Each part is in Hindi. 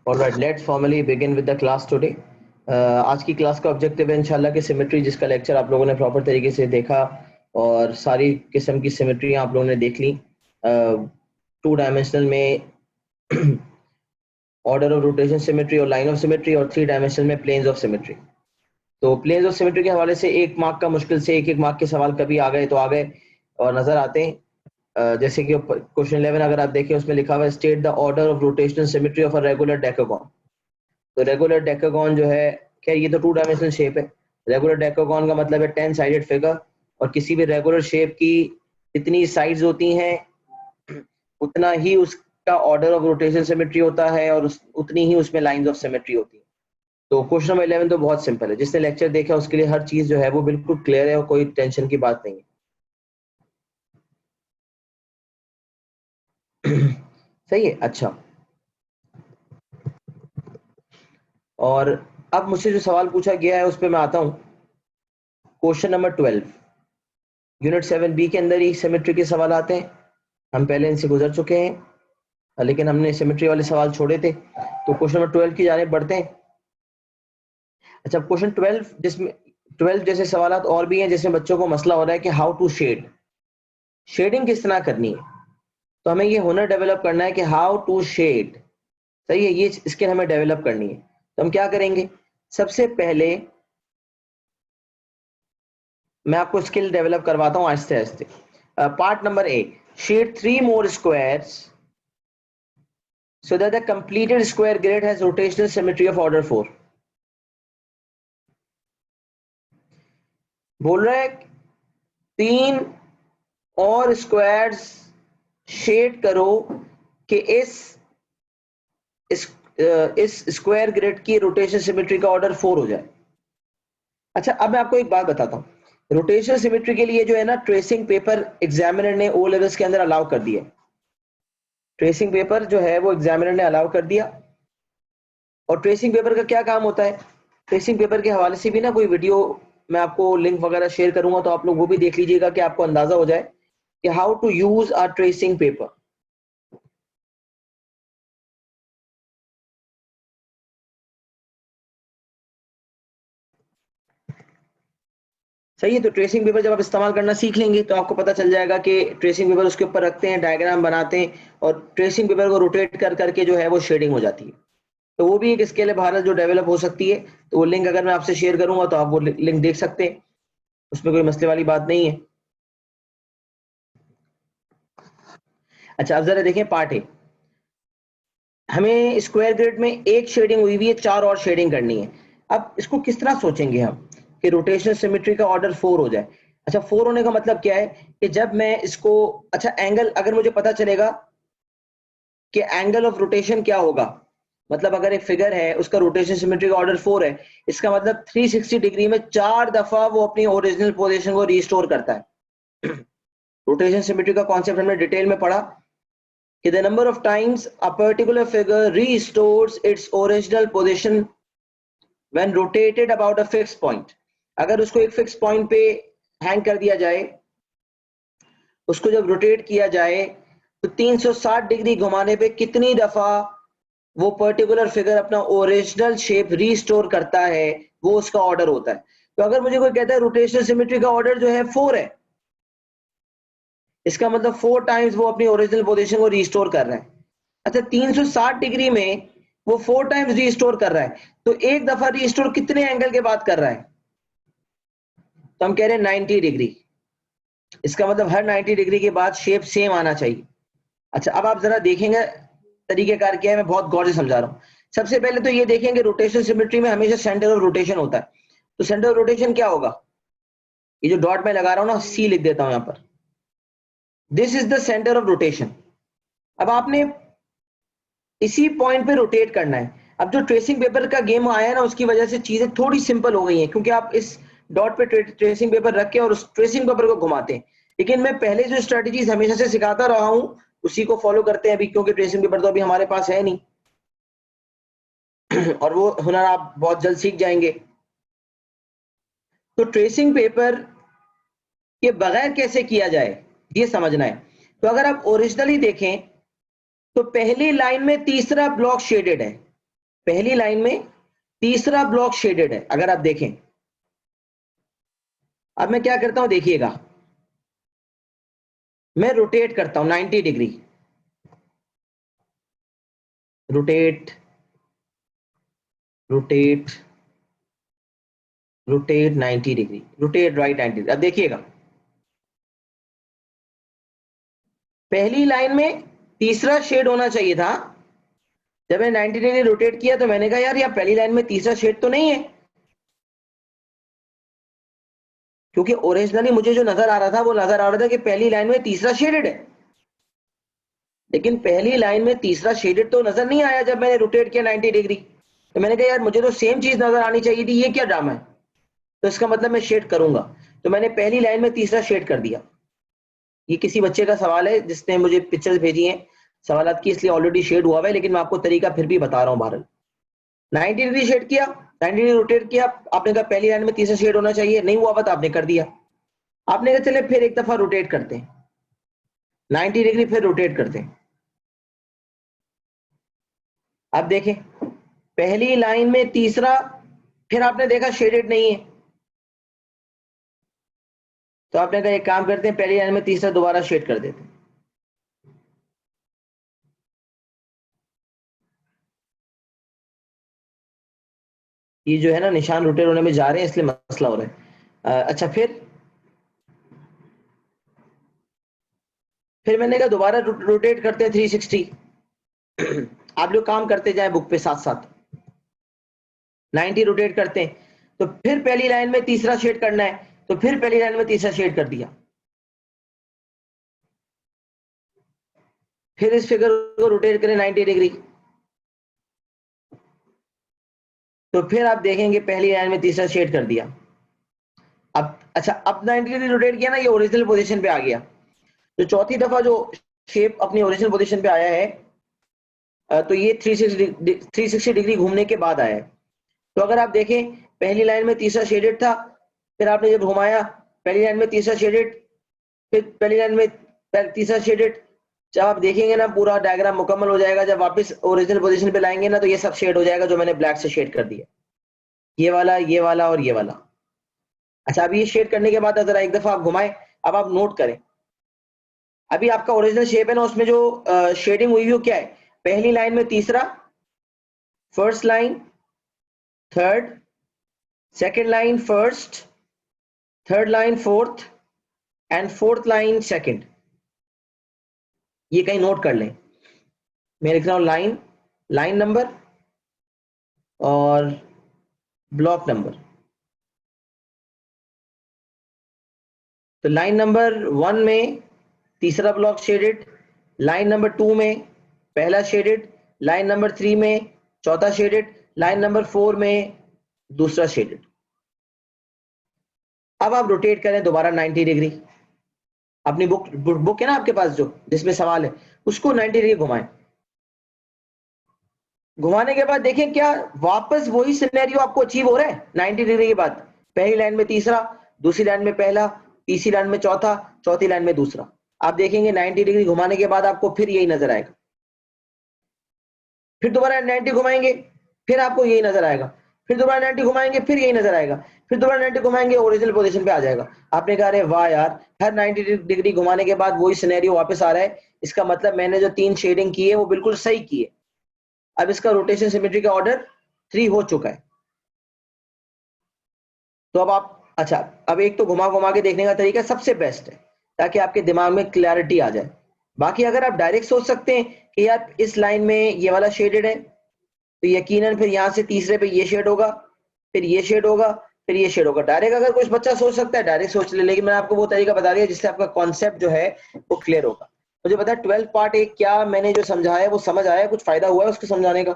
Alright, let's formally begin with the class today. आज की क्लास का ऑब्जेक्टिव है इंशाल्लाह कि सिमेट्री, जिसका लेक्चर आप लोगों ने प्रॉपर तरीके से देखा और सारी किस्म की सिमेट्री आप लोगों ने देख ली। 2 डायमेंशनल में ऑर्डर ऑफ रोटेशन सिमेट्री और लाइन ऑफ सिमेट्री, और 3 डायमेंशनल में प्लेन्स ऑफ सिमेट्री। तो प्लेन्स ऑफ सिमेट्री के हवाले से 1 मार्क का मुश्किल से 1 मार्क के सवाल कभी आ गए तो आ गए और नजर आते हैं। जैसे कि क्वेश्चन 11 अगर आप देखें, उसमें लिखा हुआ है state the order of rotational symmetry of a regular decagon. तो रेगुलर डेकागॉन जो है, खैर ये तो 2 डायमेंशनल शेप है। रेगुलर डेकागॉन का मतलब है 10 साइडेड फिगर, और किसी भी रेगुलर शेप की जितनी साइड्स होती हैं उतना ही उसका ऑर्डर ऑफ रोटेशन सिमेट्री होता है, और उतनी ही उसमें लाइंस ऑफ सिमेट्री होती है। तो क्वेश्चन नंबर 11 तो बहुत सिंपल है, जिसने लेक्चर देखा उसके लिए हर चीज जो है वो बिल्कुल क्लियर है और कोई टेंशन की बात नहीं है। सही है, अच्छा। और अब मुझसे जो सवाल पूछा गया है उस पर मैं आता हूं। क्वेश्चन नंबर 12 यूनिट 7 बी के अंदर ही सिमेट्री के सवाल आते हैं। हम पहले इनसे गुजर चुके हैं, लेकिन हमने सिमेट्री वाले सवाल छोड़े थे। तो क्वेश्चन नंबर 12 की जाने बढ़ते हैं। अच्छा, क्वेश्चन 12 जिसमें 12 जैसे सवाल और भी हैं जिसमें बच्चों को मसला हो रहा है कि हाउ टू शेड, शेडिंग किस तरह करनी है। तो हमें ये हुनर डेवलप करना है कि हाउ टू शेड, सही है, ये स्किल हमें डेवलप करनी है। तो हम क्या करेंगे, सबसे पहले मैं आपको स्किल डेवलप करवाता हूं आहिस्ते आहिस्ते। Part number A, shade 3 more squares so that the completed square grid has rotational symmetry of order 4। बोल रहा है 3 और स्क्वायर्स शेड करो कि इस स्क्वायर ग्रिड की रोटेशन सिमेट्री का ऑर्डर 4 हो जाए। अच्छा, अब मैं आपको एक बात बताता हूँ। रोटेशन सिमेट्री के लिए जो है ना, ट्रेसिंग पेपर एग्जामिनर ने ओ लेवल्स के अंदर अलाउ कर दिया। ट्रेसिंग पेपर जो है वो एग्जामिनर ने अलाउ कर दिया। और ट्रेसिंग पेपर का क्या काम होता है, ट्रेसिंग पेपर के हवाले से भी ना कोई वीडियो मैं आपको लिंक वगैरह शेयर करूंगा, तो आप लोग वो भी देख लीजिएगा कि आपको अंदाजा हो जाए कि how to use a tracing paper. सही है, तो ट्रेसिंग पेपर जब आप इस्तेमाल करना सीख लेंगे तो आपको पता चल जाएगा कि ट्रेसिंग पेपर उसके ऊपर रखते हैं, डायग्राम बनाते हैं, और ट्रेसिंग पेपर को रोटेट कर करके जो है वो शेडिंग हो जाती है। तो वो भी एक स्किल है भारत जो डेवलप हो सकती है। तो वो लिंक अगर मैं आपसे शेयर करूंगा तो आप वो लिंक देख सकते हैं, उसमें कोई मसले वाली बात नहीं है। अच्छा, अब जरा देखें पार्ट ए। हमें स्क्वायर ग्रिड में एक शेडिंग हुई हुई है, 4 और शेडिंग करनी है। अब इसको किस तरह सोचेंगे हम कि रोटेशनल सिमेट्री का ऑर्डर 4 हो जाए। अच्छा, 4 होने का मतलब क्या है कि जब मैं इसको, अच्छा एंगल अगर मुझे पता चलेगा कि एंगल ऑफ रोटेशन क्या होगा, मतलब अगर एक फिगर है उसका रोटेशन सिमेट्री का ऑर्डर 4 है, इसका मतलब 360 डिग्री में 4 दफा वो अपनी ओरिजिनल पोजीशन को रिस्टोर करता है। रोटेशन सिमेट्री का कॉन्सेप्ट हमने डिटेल में पढ़ा कि the number of times a particular figure restores its original position when rotated about a fixed point। अगर उसको एक फिक्स पॉइंट पे हैंग कर दिया जाए, उसको जब रोटेट किया जाए तो 360 डिग्री घुमाने पे कितनी दफा वो पर्टिकुलर फिगर अपना ओरिजिनल शेप रीस्टोर करता है, वो उसका ऑर्डर होता है। तो अगर मुझे कोई कहता है रोटेशनल सिमेट्री का ऑर्डर जो है 4 है, इसका मतलब 4 टाइम्स वो अपनी ओरिजिनल पोजीशन को रीस्टोर कर रहा है। अच्छा, 360 डिग्री में वो 4 टाइम्स रीस्टोर कर रहा है, तो एक दफा रीस्टोर कितने एंगल के बाद कर रहा है, तो हम कह रहे हैं 90 डिग्री। इसका मतलब हर 90 डिग्री के बाद शेप सेम आना चाहिए। अच्छा, अब आप जरा देखेंगे तरीकेकार क्या है, मैं बहुत गौर से समझा रहा हूं। सबसे पहले तो ये देखेंगे रोटेशन सिमेट्री में हमेशा सेंटर ऑफ रोटेशन होता है। तो सेंटर ऑफ रोटेशन क्या होगा, ये जो डॉट मैं लगा रहा हूं ना, सी लिख देता हूं यहां पर, this is the centre of rotation. अब आपने इसी पॉइंट पे रोटेट करना है। अब जो ट्रेसिंग पेपर का गेम आया है ना, उसकी वजह से चीजें थोड़ी सिंपल हो गई हैं, क्योंकि आप इस डॉट पे ट्रेसिंग पेपर रख के और उस ट्रेसिंग पेपर को घुमाते हैं। लेकिन मैं पहले जो स्ट्रेटजीज हमेशा से सिखाता रहा हूं उसी को फॉलो करते हैं अभी, क्योंकि ट्रेसिंग पेपर तो अभी हमारे पास है नहीं और वो हुनर आप बहुत जल्द सीख जाएंगे। तो ट्रेसिंग पेपर के बगैर कैसे किया जाए ये समझना है। तो अगर आप ओरिजिनली देखें तो पहली लाइन में तीसरा ब्लॉक शेडेड है, पहली लाइन में तीसरा ब्लॉक शेडेड है, अगर आप देखें। अब मैं क्या करता हूं देखिएगा, मैं रोटेट करता हूं 90 degree, rotate rotate rotate 90 degree, rotate right 90 degree. अब देखिएगा पहली लाइन में तीसरा शेड होना चाहिए था। जब मैं 90 डिग्री रोटेट किया तो मैंने कहा यार यहाँ पहली लाइन में तीसरा शेड तो नहीं है, क्योंकि ओरिजिनली मुझे जो नजर आ रहा था वो नजर आ रहा था कि पहली लाइन में तीसरा शेडेड है, लेकिन पहली लाइन में तीसरा शेडेड तो नजर नहीं आया जब मैंने रोटेट किया 90 डिग्री। तो मैंने कहा यार मुझे तो सेम चीज नजर आनी चाहिए थी, ये क्या ड्रामा है, तो इसका मतलब मैं शेड करूंगा। तो मैंने पहली लाइन में तीसरा शेड कर दिया। ये किसी बच्चे का सवाल है जिसने मुझे पिक्चर्स भेजी हैं सवालात की, इसलिए ऑलरेडी शेड हुआ है, लेकिन मैं आपको तरीका फिर भी बता रहा हूँ। बहरहाल 90 डिग्री शेड किया, 90 डिग्री रोटेट किया, आपने कहा पहली लाइन में तीसरा शेड होना चाहिए, नहीं हुआ, तो आपने कर दिया। आपने कहा चले फिर एक दफा रोटेट करते हैं, 90 डिग्री फिर रोटेट करते हैं। अब देखें पहली लाइन में तीसरा, फिर आपने देखा शेडेड नहीं है, तो आपने कहा एक काम करते हैं पहली लाइन में तीसरा दोबारा शेड कर देते हैं। ये जो है ना निशान रोटेट होने में जा रहे हैं इसलिए मसला हो रहा है। अच्छा फिर मैंने कहा दोबारा रोटेट करते हैं 360। आप लोग काम करते जाए बुक पे साथ साथ, 90 रोटेट करते हैं, तो फिर पहली लाइन में तीसरा शेड करना है, तो फिर पहली लाइन में तीसरा शेड कर दिया। फिर इस फिगर को रोटेट करें 90 डिग्री, तो फिर आप देखेंगे पहली लाइन में तीसरा शेड कर दिया। अब अच्छा, अब 90 डिग्री रोटेट किया ना, ये ओरिजिनल पोजीशन पे आ गया। तो चौथी दफा जो शेप अपनी ओरिजिनल पोजीशन पे आया है, तो ये 360 डिग्री घूमने के बाद आया है। तो अगर आप देखें पहली लाइन में तीसरा शेडेड था, फिर आपने जब घुमाया पहली लाइन में तीसरा शेडेड, फिर पहली लाइन में तीसरा शेडेड। जब आप देखेंगे ना पूरा डायग्राम मुकम्मल हो जाएगा, जब वापस ओरिजिनल पोजीशन पे लाएंगे ना, तो ये सब शेड हो जाएगा जो मैंने ब्लैक से शेड कर दिया, ये वाला और ये वाला। अच्छा, अब ये शेड करने के बाद जरा एक दफा आप घुमाएं, अब आप नोट करें अभी आपका ओरिजिनल शेप है ना, उसमें जो शेडिंग हुई है क्या है, पहली लाइन में तीसरा, first line third, second line first, third line fourth, and fourth line second. ये कहीं नोट कर लें, मैं लिख रहा हूं लाइन, लाइन नंबर और ब्लॉक नंबर। तो लाइन नंबर 1 में तीसरा ब्लॉक शेडेड, लाइन नंबर 2 में पहला शेडेड, लाइन नंबर 3 में चौथा शेडेड, लाइन नंबर 4 में दूसरा शेडेड। अब आप रोटेट करें दोबारा 90 डिग्री, अपनी बुक है ना आपके पास जो जिसमें सवाल है, उसको 90 डिग्री घुमाएं। घुमाने के बाद देखें क्या वापस वही सिनेरियो आपको अचीव हो रहा है 90 डिग्री के बाद, पहली लाइन में तीसरा, दूसरी लाइन में पहला, तीसरी लाइन में चौथा, चौथी लाइन में दूसरा। आप देखेंगे 90 डिग्री घुमाने के बाद आपको फिर यही नजर आएगा, फिर दोबारा 90 घुमाएंगे फिर आपको यही नजर आएगा, फिर दोबारा 90 घुमाएंगे फिर यही नजर आएगा, फिर दोबारा 90 घुमाएंगे ओरिजिनल पोजीशन पे आ जाएगा। आपने कहा अरे वाह यार, हर 90 डिग्री घुमाने के बाद वही सिनेरियो वापस आ रहा है, इसका मतलब मैंने जो 3 शेडिंग की है वो बिल्कुल सही की है। अब इसका रोटेशन सिमेट्री का ऑर्डर 3 हो चुका है। तो अब आप अच्छा, अब एक तो घुमा घुमा के देखने का तरीका सबसे बेस्ट है ताकि आपके दिमाग में क्लैरिटी आ जाए। बाकी अगर आप डायरेक्ट सोच सकते हैं कि यार इस लाइन में ये वाला शेडेड है, तो यकीनन फिर यहाँ से तीसरे पे ये शेड होगा, फिर ये शेड होगा, फिर ये शेड होगा। डायरेक्ट अगर कुछ बच्चा सोच सकता है डायरेक्ट सोच ले, लेकिन मैंने आपको वो तरीका बता दिया जिससे आपका कॉन्सेप्ट जो है वो क्लियर होगा। मुझे पता है 12 पार्ट एक क्या मैंने जो समझाया वो समझ आया, कुछ फायदा हुआ है उसको समझाने का,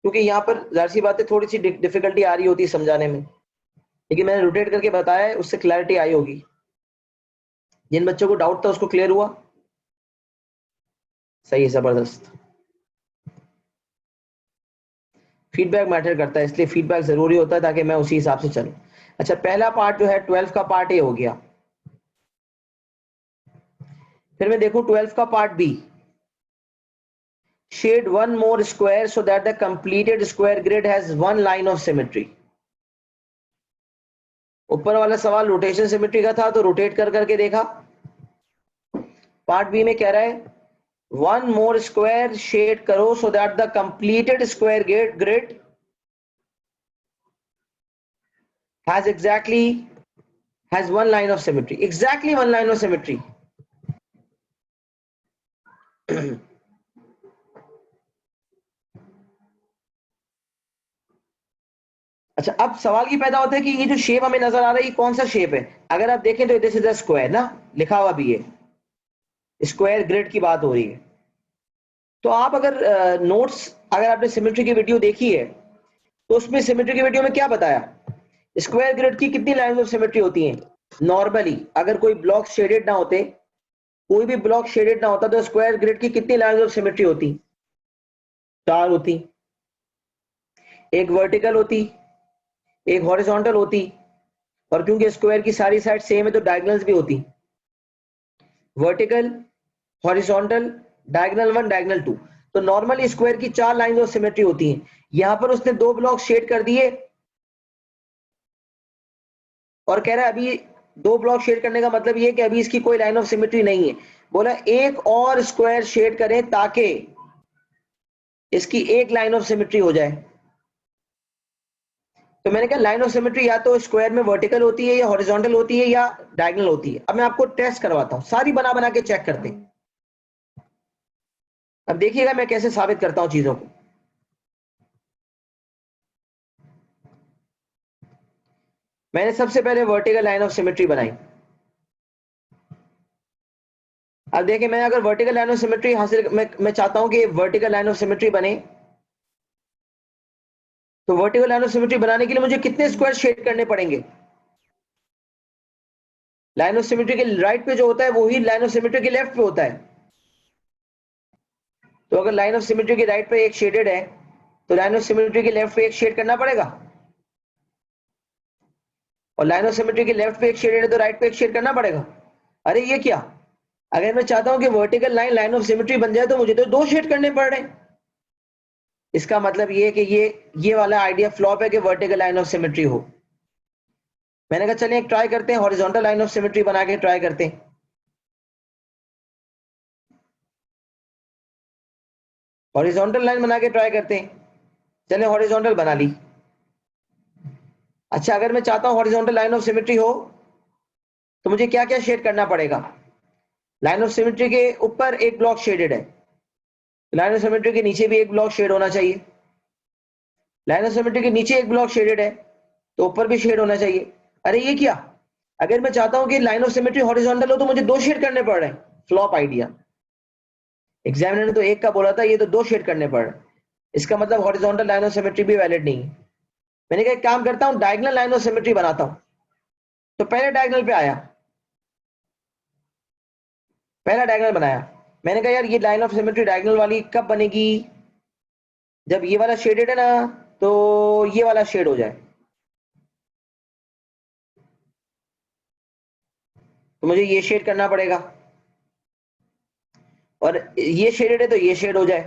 क्योंकि यहाँ पर जाहिर सी बात है थोड़ी सी डिफिकल्टी आ रही होती है समझाने में, लेकिन मैंने रोटेट करके बताया है उससे क्लैरिटी आई होगी। जिन बच्चों को डाउट था उसको क्लियर हुआ, सही है, जबरदस्त। फीडबैक मैटर करता है, इसलिए फीडबैक जरूरी होता है ताकि मैं उसी हिसाब से चलूं। अच्छा, पहला पार्ट जो है 12 का पार्ट ए हो गया, फिर मैं देखूं 12 का part B. shade one more square so that the completed square grid has one line of symmetry. ऊपर वाला सवाल रोटेशन सिमेट्री का था, तो रोटेट कर करके देखा. पार्ट बी में कह रहा है वन मोर स्क्वायर शेड करो सो that the completed square grid has one line of symmetry. Exactly one line of symmetry. अच्छा, अब सवाल ये पैदा होता है कि ये जो शेप हमें नजर आ रहा है ये कौन सा शेप है. अगर आप देखें तो दिस इज अ स्क्वायर ना, लिखा हुआ भी है, स्क्वायर ग्रिड की बात हो रही है. तो आप अगर नोट्स अगर आपने सिमेट्री की वीडियो देखी है तो उसमें सिमेट्री की वीडियो में क्या बताया, स्क्वायर ग्रिड की कितनी लाइंस ऑफ सिमेट्री होती हैं. नॉर्मली अगर कोई ब्लॉक शेडेड ना होते, कोई भी ब्लॉक शेडेड ना होता, तो स्क्वायर ग्रिड की कितनी लाइंस ऑफ सिमेट्री होती. 4 होती. एक वर्टिकल होती, एक हॉरिजॉन्टल होती, और क्योंकि स्क्वायर की सारी साइड सेम है तो डायगोनल्स भी होती. Vertical, horizontal, diagonal 1, diagonal 2. तो नॉर्मली स्क्वायर की 4 लाइंस ऑफ सिमेट्री होती हैं. यहां पर उसने 2 ब्लॉक शेड कर दिए और कह रहा है अभी 2 ब्लॉक शेड करने का मतलब ये कि अभी इसकी कोई लाइन ऑफ सिमेट्री नहीं है. बोला एक और स्क्वायर शेड करें ताकि इसकी एक लाइन ऑफ सिमेट्री हो जाए. तो मैंने कहा लाइन ऑफ सिमेट्री या तो स्क्वायर में वर्टिकल होती है या हॉरिजॉन्टल होती है या डायगोनल होती है. अब मैं आपको टेस्ट करवाता हूं, सारी बना बना के चेक करते हैं. अब देखिएगा मैं कैसे साबित करता हूं चीजों को. मैंने सबसे पहले वर्टिकल लाइन ऑफ सिमेट्री बनाई. अब देखिए मैं अगर वर्टिकल लाइन ऑफ सिमेट्री हासिल मैं चाहता हूं कि वर्टिकल लाइन ऑफ सिमेट्री बने, तो वर्टिकल लाइन ऑफ सिमेट्री बनाने के लिए मुझे कितने स्क्वायर शेड करने पड़ेंगे. लाइन ऑफ सिमेट्री के राइट पे जो होता है वही लाइन ऑफ सिमेट्री के लेफ्ट पे होता है. तो अगर लाइन ऑफ सिमेट्री के राइट पे एक शेडेड है तो लाइन ऑफ सिमेट्री के लेफ्ट पे एक शेड करना पड़ेगा, और लाइन ऑफ सिमेट्री के लेफ्ट पे एक शेडेड है तो राइट पे एक शेड करना पड़ेगा. अरे ये क्या, अगर मैं चाहता हूं कि vertical line line of symmetry बन जाए तो मुझे तो 2 शेड करने पड़ रहे हैं. इसका मतलब ये है कि ये वाला आइडिया फ्लॉप है कि वर्टिकल लाइन ऑफ सिमेट्री हो. मैंने कहा चलिए एक ट्राई करते हैं, हॉरिजॉन्टल लाइन ऑफ सिमेट्री बना के ट्राई करते हैं. हॉरिजॉन्टल लाइन बना के ट्राई करते हैं. चले हॉरिजॉन्टल बना ली. अच्छा, अगर मैं चाहता हूं हॉरिजॉन्टल लाइन ऑफ सिमेट्री हो तो मुझे क्या क्या शेड करना पड़ेगा. लाइन ऑफ सिमेट्री के ऊपर एक ब्लॉक शेडेड है, लाइन ऑफ सिमेट्री के नीचे भी एक ब्लॉक शेड होना चाहिए. लाइन ऑफ सिमेट्री के नीचे एक ब्लॉक शेडेड है तो ऊपर भी शेड होना चाहिए. अरे ये क्या, अगर मैं चाहता हूं कि लाइन ऑफ सिमेट्री हॉरिजॉन्टल हो तो मुझे 2 शेड करने पड़ रहे हैं. Flop idea. एग्जामिनर ने तो एक का बोला था, ये तो 2 शेड करने पड़ रहे हैं. इसका मतलब हॉरिजॉन्टल लाइन ऑफ सिमेट्री भी वैलिड नहीं है. मैंने कहा एक काम करता हूं, डायगोनल लाइन ऑफ सिमेट्री बनाता हूं. तो पहले डायगोनल पे आया, पहला डायगोनल बनाया. मैंने कहा यार ये लाइन ऑफ सिमेट्री डायगोनल वाली कब बनेगी, जब ये वाला शेडेड है ना तो ये वाला शेड हो जाए. तो मुझे ये शेड करना पड़ेगा, और ये शेडेड है तो ये शेड हो जाए.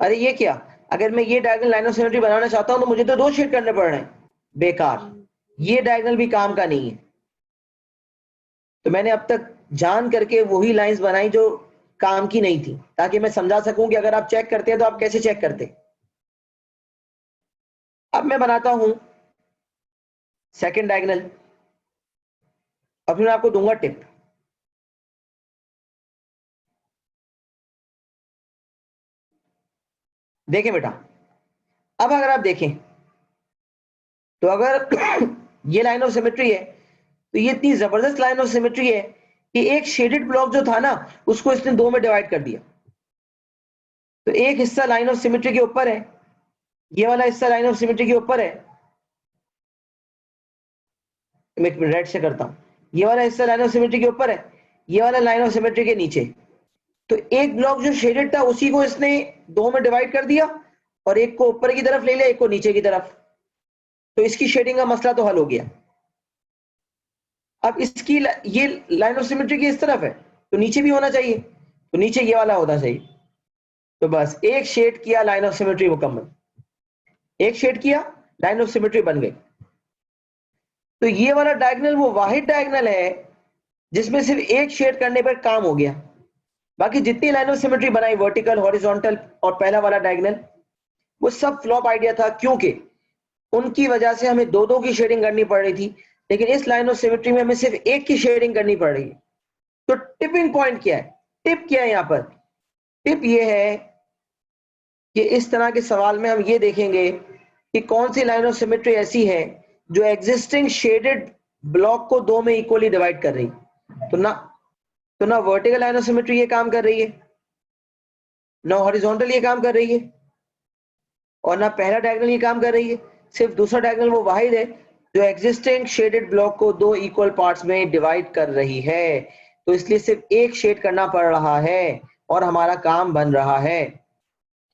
अरे ये क्या, अगर मैं ये डायगोनल लाइन ऑफ सिमेट्री बनाना चाहता हूं तो मुझे तो 2 शेड करने पड़ रहे हैं. बेकार, ये डायगोनल भी काम का नहीं है. तो मैंने अब तक जान करके वही लाइंस बनाई जो काम की नहीं थी, ताकि मैं समझा सकूं कि अगर आप चेक करते हैं तो आप कैसे चेक करते. अब मैं बनाता हूं सेकंड डायगोनल, और फिर मैं आपको दूंगा टिप. देखें बेटा, अब अगर आप देखें तो अगर ये लाइन ऑफ सिमेट्री है तो ये इतनी जबरदस्त लाइन ऑफ सिमेट्री है कि एक शेडेड ब्लॉक जो था ना उसको इसने 2 में डिवाइड कर दिया. तो एक हिस्सा लाइन ऑफ सिमेट्री के ऊपर है, ये वाला हिस्सा लाइन ऑफ सिमेट्री के ऊपर है. मैं रेड से करता हूं, ये वाला हिस्सा लाइन ऑफ सिमेट्री के ऊपर है, ये वाला लाइन ऑफ सिमेट्री के नीचे. तो एक ब्लॉक जो शेडेड था उसी को इसने 2 में डिवाइड कर दिया, और एक को ऊपर की तरफ ले लिया, एक को नीचे की तरफ. तो इसकी शेडिंग का मसला तो हल हो गया. अब इसकी ये लाइन ऑफ सिमेट्री की इस तरफ है तो नीचे भी होना चाहिए, तो नीचे ये वाला होना चाहिए. तो बस एक शेड किया, लाइन ऑफ सिमेट्री मुकम्मल, एक शेड किया, लाइन ऑफ सिमेट्री बन गई। तो ये वाला डायगोनल वो वाहिद डायगोनल है जिसमें सिर्फ एक शेड करने पर काम हो गया। बाकी जितनी लाइन ऑफ सिमेट्री बनाई, वर्टिकल, हॉरिजॉन्टल और पहला वाला डायगोनल, वो सब फ्लॉप आइडिया था, क्योंकि उनकी वजह से हमें दो दो की शेडिंग करनी पड़ रही थी, लेकिन इस लाइन ऑफ सिमेट्री में हमें सिर्फ एक की शेडिंग करनी पड़ रही है। तो टिपिंग पॉइंट क्या है, टिप क्या है यहाँ पर? टिप ये है कि इस तरह के सवाल में हम ये देखेंगे कि कौन सी लाइन ऑफ सिमेट्री ऐसी है जो एग्जिस्टिंग शेडेड ब्लॉक को दो में इक्वली डिवाइड कर रही। तो ना वर्टिकल लाइन ऑफ सिमेट्री ये काम कर रही है, ना हॉरिजॉन्टल ये काम कर रही है, और ना पहला डायगोनल ये काम कर रही है। सिर्फ दूसरा डायगोनल वो वाहिद है जो एग्जिस्टिंग शेडेड ब्लॉक को दो इक्वल पार्ट्स में डिवाइड कर रही है। तो इसलिए सिर्फ एक शेड करना पड़ रहा है और हमारा काम बन रहा है।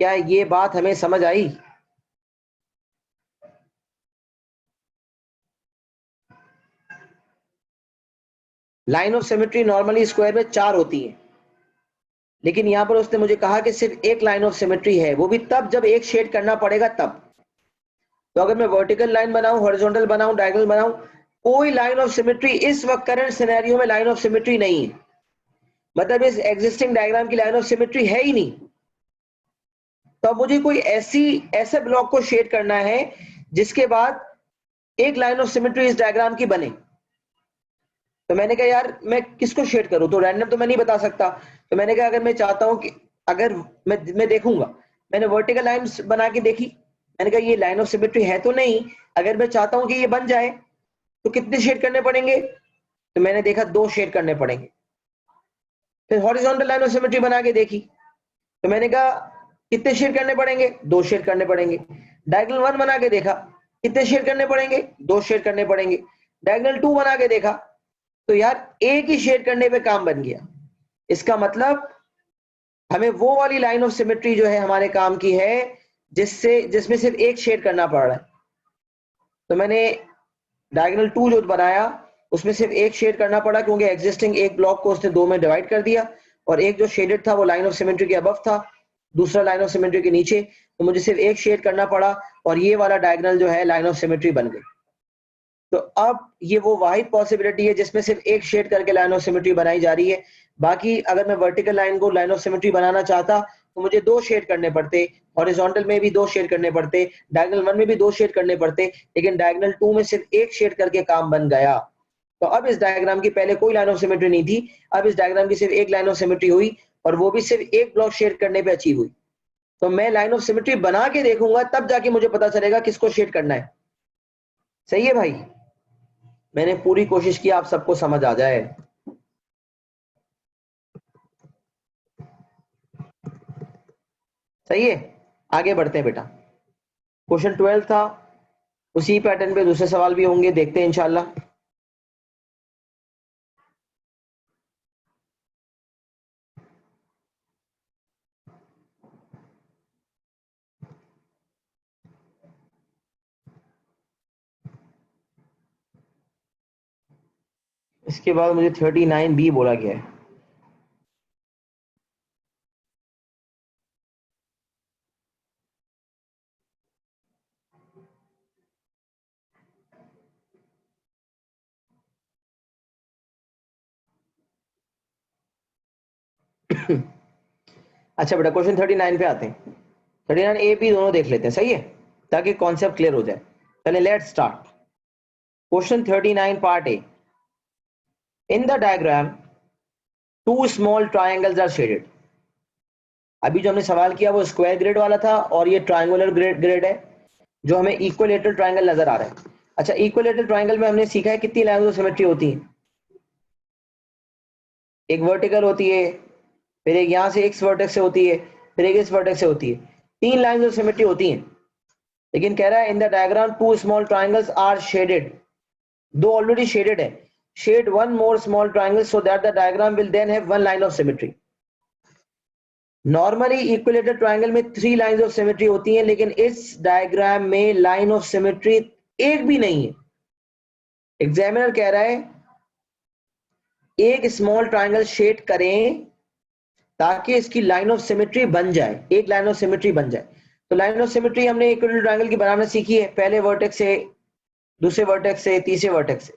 क्या ये बात हमें समझ आई? Line of symmetry normally square में 4 होती है, लेकिन यहां पर उसने मुझे कहा कि सिर्फ एक लाइन ऑफ सिमेट्री है, वो भी तब जब एक शेड करना पड़ेगा तब। तो अगर मैं वर्टिकल लाइन बनाऊं, हॉरिजॉन्टल बनाऊं, डायगोनल बनाऊं, कोई लाइन ऑफ सिमेट्री इस वक्त करंट सिनेरियो में लाइन ऑफ सिमेट्री नहीं है, मतलब इस एग्जिस्टिंग डायग्राम की लाइन ऑफ सिमेट्री है ही नहीं। तो अब मुझे कोई ऐसे ब्लॉक को शेड करना है जिसके बाद एक लाइन ऑफ सिमेट्री इस डायग्राम की बने। तो मैंने कहा यार मैं किसको शेड करूं, तो रैंडम तो मैं नहीं बता सकता। तो मैंने कहा अगर मैं चाहता हूं कि अगर मैं देखूंगा, मैंने वर्टिकल लाइन बना के देखी, मैंने कहा ये लाइन ऑफ सिमेट्री है तो नहीं, अगर मैं चाहता हूं कि ये बन जाए तो कितने शेड करने पड़ेंगे, तो मैंने देखा 2 शेड करने पड़ेंगे। फिर हॉरिजॉन्टल लाइन ऑफ सिमेट्री बना के देखी, तो मैंने कहा कितने शेड करने पड़ेंगे, 2 शेड करने पड़ेंगे। डायगोनल 1 बना के देखा, कितने शेड करने पड़ेंगे, 2 शेड करने पड़ेंगे। डायगोनल 2 बना के देखा, तो यार एक ही शेड करने पे काम बन गया। इसका मतलब हमें वो वाली लाइन ऑफ सिमेट्री जो है हमारे काम की है जिसमें सिर्फ एक शेड करना पड़ रहा है। तो मैंने डायगोनल 2 जो बनाया उसमें सिर्फ एक शेड करना पड़ा, क्योंकि एग्जिस्टिंग एक ब्लॉक को उसने 2 में डिवाइड कर दिया, और एक जो शेडेड था वो लाइन ऑफ सिमेट्री के अबव था, दूसरा लाइन ऑफ सिमेट्री के नीचे। तो मुझे सिर्फ एक शेड करना पड़ा और ये वाला डायगोनल जो है लाइन ऑफ सिमेट्री बन गई। तो अब ये वो वाहिद पॉसिबिलिटी है जिसमें सिर्फ एक शेड करके लाइन ऑफ सिमेट्री बनाई जा रही है। बाकी अगर मैं वर्टिकल लाइन को लाइन ऑफ सिमेट्री बनाना चाहता तो मुझे 2 शेड करने पड़ते, हॉरिजॉन्टल में भी 2 शेड करने पड़ते, डायगोनल 1 में भी 2 शेड करने पड़ते, लेकिन डायगोनल 2 में सिर्फ एक शेड करके काम बन गया। तो अब इस डायग्राम की पहले कोई लाइन ऑफ सिमेट्री नहीं थी, अब इस डायग्राम की सिर्फ एक लाइन ऑफ सिमेट्री हुई, और वो भी सिर्फ एक ब्लॉक शेड करने पे अचीव हुई। तो मैं लाइन ऑफ सिमेट्री बना के देखूंगा, तब जाके मुझे पता चलेगा किसको शेड करना है। सही है भाई? मैंने पूरी कोशिश की आप सबको समझ आ जाए। सही है, आगे बढ़ते हैं बेटा। क्वेश्चन 12 था, उसी पैटर्न पे दूसरे सवाल भी होंगे, देखते हैं इंशाल्लाह। इसके बाद मुझे 39B बोला गया है। अच्छा बेटा, क्वेश्चन 39 पे आते हैं। 39A B दोनों देख लेते हैं, सही है, ताकि कॉन्सेप्ट क्लियर हो जाए। चले let's start. Question 39 part A. In the diagram 2 small triangles are shaded. अभी जो हमने सवाल किया वो स्क्वायर ग्रिड वाला था, और ये ट्राइंगुलर ग्रिड है जो हमें इक्विलेटरल ट्राइंगल नजर आ रहा है। अच्छा, इक्विलेटरल ट्राइंगल में हमने सीखा है कितनी लाइंस ऑफ सिमेट्री होती है। एक वर्टिकल होती है, फिर एक यहां से एक्स वर्टेक्स से होती है, फिर एक इस वर्टेक्स से होती है। 3 लाइंस ऑफ सिमेट्री होती हैं। लेकिन कह रहा है in the diagram 2 small triangles are shaded. 2 already shaded है। Shade 1 more small triangle so that the diagram will then have 1 line of symmetry. Normally equilateral triangle में 3 लाइंस ऑफ सिमेट्री होती हैं, लेकिन इस डायग्राम में लाइन ऑफ सिमेट्री एक भी नहीं है। एग्जामिनर कह रहा है एक स्मॉल ट्राइंगल शेड करें ताकि इसकी लाइन ऑफ सिमेट्री बन जाए, एक लाइन ऑफ सिमेट्री बन जाए। तो लाइन ऑफ सिमेट्री हमने इक्विलेटरल ट्रायंगल की बनाना सीखी है, पहले वर्टेक्स से, दूसरे वर्टेक्स से, तीसरे वर्टेक्स से।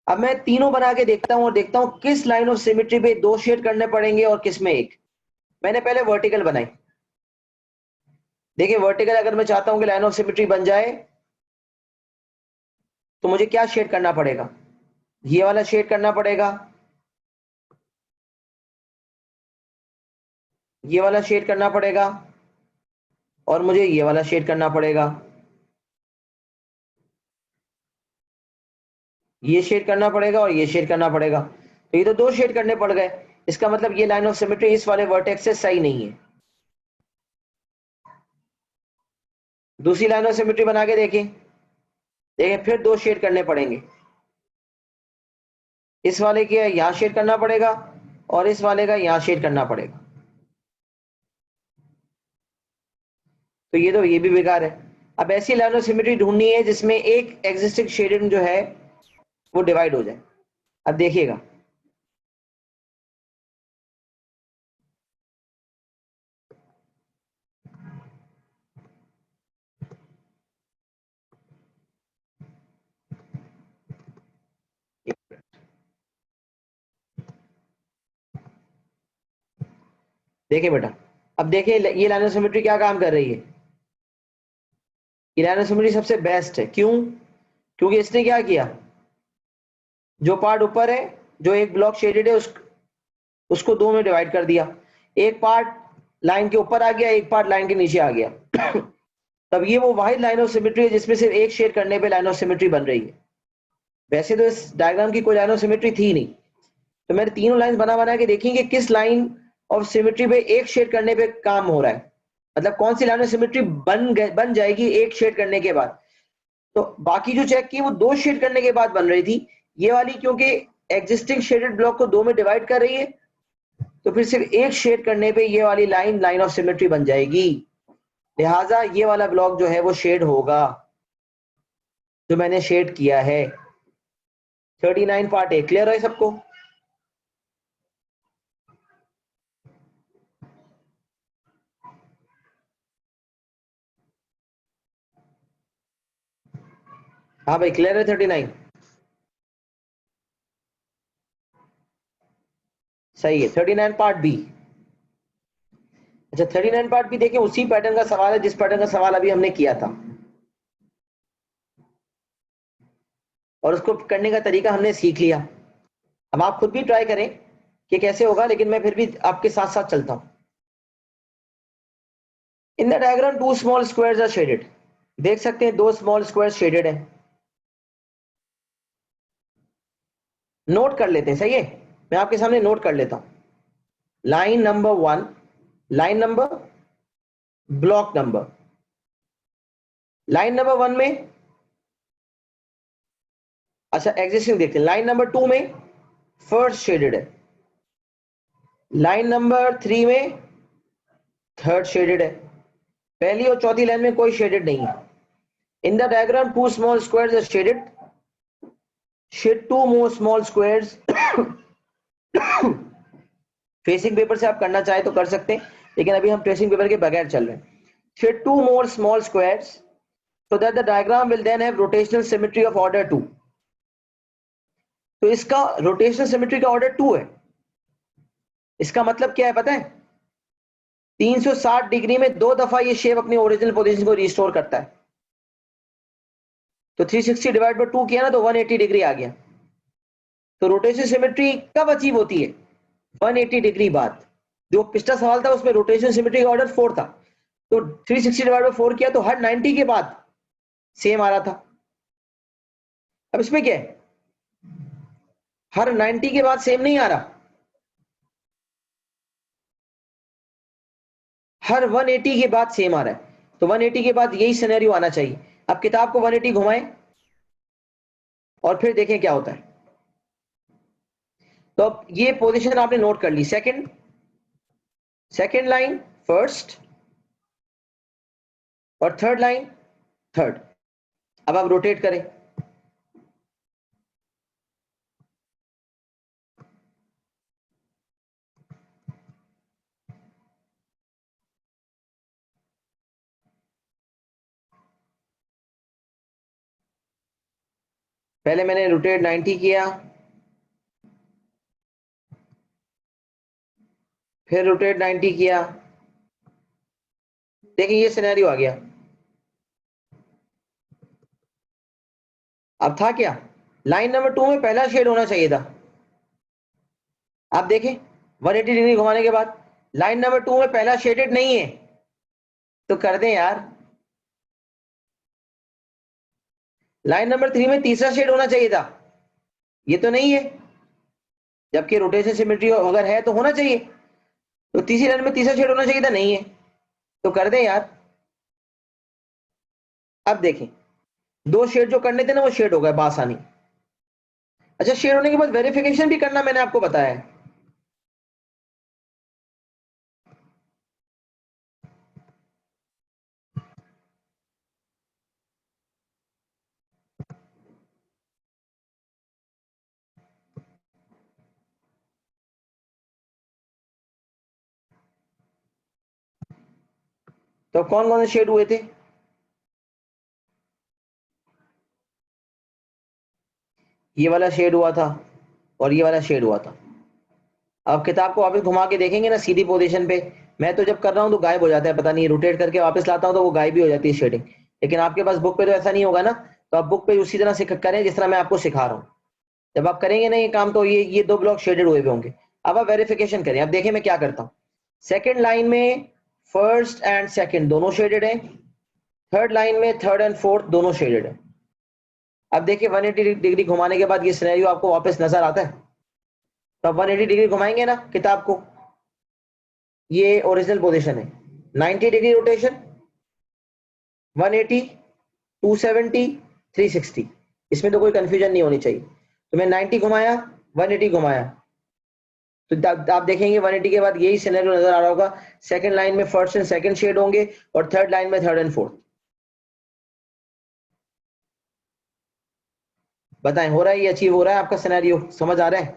अब मैं तीनों बना के देखता हूं और देखता हूं किस लाइन ऑफ सिमेट्री पे 2 शेड करने पड़ेंगे और किस में एक। मैंने पहले वर्टिकल बनाई। देखिए वर्टिकल अगर मैं चाहता हूं कि लाइन ऑफ सिमेट्री बन जाए तो मुझे क्या शेड करना पड़ेगा? ये वाला शेड करना पड़ेगा, ये वाला शेड करना पड़ेगा, और मुझे ये वाला शेड करना पड़ेगा, ये शेड करना पड़ेगा और ये शेड करना पड़ेगा। तो ये तो 2 शेड करने पड़ गए। इसका मतलब ये लाइन ऑफ सिमेट्री इस वाले वर्टेक्स से सही नहीं है। दूसरी लाइन ऑफ सिमेट्री बना के देखें, देखिए फिर 2 शेड करने पड़ेंगे। इस वाले की यहां शेड करना पड़ेगा और इस वाले का यहां शेड करना पड़ेगा। तो ये भी बेकार है। अब ऐसी लाइन ऑफ सिमेट्री ढूंढनी है जिसमें एक एग्जिस्टिंग शेडिंग जो है वो डिवाइड हो जाए। अब देखिएगा, देखिए बेटा, अब देखिए ये लाइन ऑफ सिमेट्री क्या काम कर रही है। ये लाइन ऑफ सिमेट्री सबसे बेस्ट है। क्यों? क्योंकि इसने क्या किया, जो पार्ट ऊपर है, जो एक ब्लॉक शेडेड है, उसको 2 में डिवाइड कर दिया। एक पार्ट लाइन के ऊपर आ गया, एक पार्ट लाइन के नीचे आ गया। तब ये वो वाहिद लाइन ऑफ सिमेट्री है जिसमें सिर्फ एक शेड करने पे लाइन ऑफ सिमेट्री बन रही है। वैसे तो इस डायग्राम की कोई लाइन ऑफ सिमेट्री थी नहीं। तो मैंने तीनों लाइन बना बना के देखी कि किस लाइन ऑफ सिमेट्री पे एक शेड करने पे काम हो रहा है, मतलब कौन सी लाइन ऑफ सिमेट्री बन जाएगी एक शेड करने के बाद। तो बाकी जो चेक की वो 2 शेड करने के बाद बन रही थी। ये वाली क्योंकि एग्जिस्टिंग शेडेड ब्लॉक को 2 में डिवाइड कर रही है, तो फिर सिर्फ एक शेड करने पे ये वाली लाइन ऑफ सिमेट्री बन जाएगी। लिहाजा ये वाला ब्लॉक जो है वो शेड होगा, जो मैंने शेड किया है। 39 पार्ट ए क्लियर है सबको? हाँ भाई क्लियर है 39? सही है। 39 पार्ट बी। अच्छा 39 पार्ट बी देखें, उसी पैटर्न का सवाल है जिस पैटर्न का सवाल अभी हमने किया था, और उसको करने का तरीका हमने सीख लिया। अब आप खुद भी ट्राई करें कि कैसे होगा, लेकिन मैं फिर भी आपके साथ साथ चलता हूं। In the diagram 2 small squares are shaded. देख सकते हैं 2 स्मॉल स्क्वायर शेडेड है। नोट कर लेते हैं, सही है? मैं आपके सामने नोट कर लेता हूं। Line number 1, line number, block number. Line number 1 में, अच्छा एग्जिस्टिंग देखते हैं, लाइन नंबर 2 में फर्स्ट शेडेड है, लाइन नंबर 3 में थर्ड शेडेड है, पहली और चौथी लाइन में कोई शेडेड नहीं है। In the diagram 2 small squares are shaded, shade 2 more small squares. Tracing paper से आप करना चाहे तो कर सकते हैं, लेकिन अभी हम ट्रेसिंग पेपर के बगैर चल रहे हैं। Shade 2 more small squares so that the diagram will then have rotational symmetry of order 2। तो इसका रोटेशनल सिमेट्री का ऑर्डर 2 है। इसका मतलब क्या है पता है? 360 डिग्री में 2 दफा ये शेप अपनी ओरिजिनल पोजीशन को रिस्टोर करता है। तो 360 डिवाइड बाय 2 किया ना तो 180 डिग्री आ गया। तो रोटेशनल सिमेट्री कब अचीव होती है? 180 डिग्री बाद। जो पिछला सवाल था उसमें रोटेशनल सिमेट्री का ऑर्डर 4 था, तो 360 डिवाइड बाय 4 किया तो हर 90 के बाद सेम आ रहा था। अब इसमें क्या है, हर 90 के बाद सेम नहीं आ रहा, हर 180 के बाद सेम आ रहा है। तो 180 के बाद यही सिनेरियो आना चाहिए। अब किताब को 180 घुमाएं और फिर देखें क्या होता है। तो अब ये पोजीशन आपने नोट कर ली, सेकंड, सेकंड लाइन फर्स्ट, और थर्ड लाइन थर्ड। अब आप रोटेट करें, पहले मैंने रोटेट 90 किया, फिर रोटेट 90 किया। देखिए ये सिनेरियो आ गया। अब था क्या, लाइन नंबर 2 में पहला शेड होना चाहिए था। आप देखें 180 डिग्री घुमाने के बाद लाइन नंबर 2 में पहला शेडेड नहीं है, तो कर दें यार। लाइन नंबर 3 में तीसरा शेड होना चाहिए था, ये तो नहीं है, जबकि रोटेशन सिमेट्री अगर है तो होना चाहिए। तो तीसरी लाइन में तीसरा शेड होना चाहिए था, नहीं है, तो कर दें यार। अब देखें 2 शेड जो करने थे ना वो शेड हो गए बासानी। अच्छा शेड होने के बाद वेरिफिकेशन भी करना मैंने आपको बताया है। तो कौन कौन से शेड हुए थे, ये वाला शेड हुआ था और ये वाला शेड हुआ था। अब किताब को वापस घुमा के देखेंगे ना सीधी पोजीशन पे, मैं तो जब कर रहा हूं तो गायब हो जाता है, पता नहीं रोटेट करके वापस लाता हूं तो वो गायब भी हो जाती है शेडिंग। लेकिन आपके पास बुक पे तो ऐसा नहीं होगा ना, तो आप बुक पे उसी तरह से करें जिस तरह मैं आपको सिखा रहा हूँ। जब आप करेंगे ना ये काम तो ये 2 ब्लॉक शेडेड हुए होंगे। अब आप वेरिफिकेशन करें। अब देखिए मैं क्या करता हूँ, सेकेंड लाइन में फर्स्ट एंड सेकेंड दोनों शेडेड है, थर्ड लाइन में थर्ड एंड फोर्थ दोनों शेडेड है। अब देखिए 180 डिग्री घुमाने के बाद ये सिनेरियो आपको वापस नजर आता है। तो अब 180 डिग्री घुमाएंगे ना किताब को, ये ओरिजिनल पोजीशन है, 90 डिग्री रोटेशन, 180, 270, 360, इसमें तो कोई कंफ्यूजन नहीं होनी चाहिए। तो मैं 90 घुमाया, 180 घुमाया, तो आप देखेंगे 180 के बाद यही सिनेरियो नजर आ रहा होगा। सेकंड लाइन में फर्स्ट एंड सेकंड शेड होंगे और थर्ड लाइन में थर्ड एंड फोर्थ। बताएं हो रहा है, ये अचीव हो रहा है आपका सिनेरियो, समझ आ रहा है?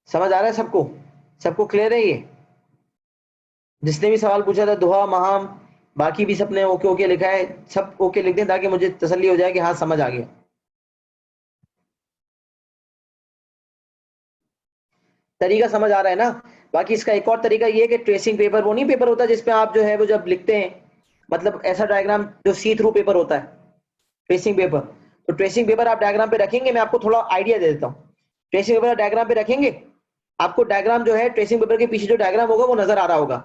समझ आ रहा है सबको, सबको क्लियर है ये? जिसने भी सवाल पूछा था दुहा महाम, बाकी भी सबने ओके ओके लिखा है, सब ओके लिख दें ताकि मुझे तसल्ली हो जाए कि हाँ समझ आ गया। तरीका समझ आ रहा है ना? बाकी इसका एक और तरीका ये है कि ट्रेसिंग पेपर, वो नहीं पेपर होता जिसपे आप जो है वो जब लिखते हैं, मतलब ऐसा डायग्राम जो सी थ्रू पेपर होता है, ट्रेसिंग पेपर। तो ट्रेसिंग पेपर आप डायग्राम पे रखेंगे, मैं आपको थोड़ा आइडिया दे देता हूँ। ट्रेसिंग पेपर डायग्राम पे रखेंगे, आपको डायग्राम जो है ट्रेसिंग पेपर के पीछे जो डायग्राम होगा वो नजर आ रहा होगा।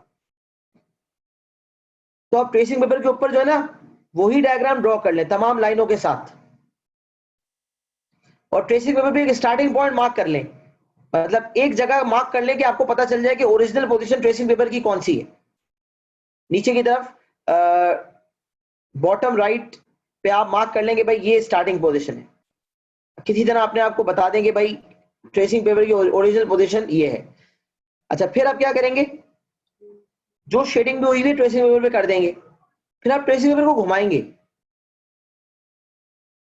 तो आप ट्रेसिंग पेपर के ऊपर जो है ना वही डायग्राम ड्रॉ कर लें तमाम लाइनों के साथ, और ट्रेसिंग पेपर पे एक स्टार्टिंग पॉइंट मार्क कर लें, मतलब एक जगह मार्क कर लें कि आपको पता चल जाए कि ओरिजिनल पोजीशन ट्रेसिंग पेपर की कौन सी है। नीचे की तरफ बॉटम राइट पे आप मार्क कर लेंगे भाई ये स्टार्टिंग पोजीशन है, किसी तरह अपने आप को बता देंगे भाई ट्रेसिंग पेपर की ओरिजिनल पोजीशन ये है। अच्छा फिर आप क्या करेंगे, जो शेडिंग भी हुई है ट्रेसिंग पेपर पे कर देंगे, फिर आप ट्रेसिंग पेपर को घुमाएंगे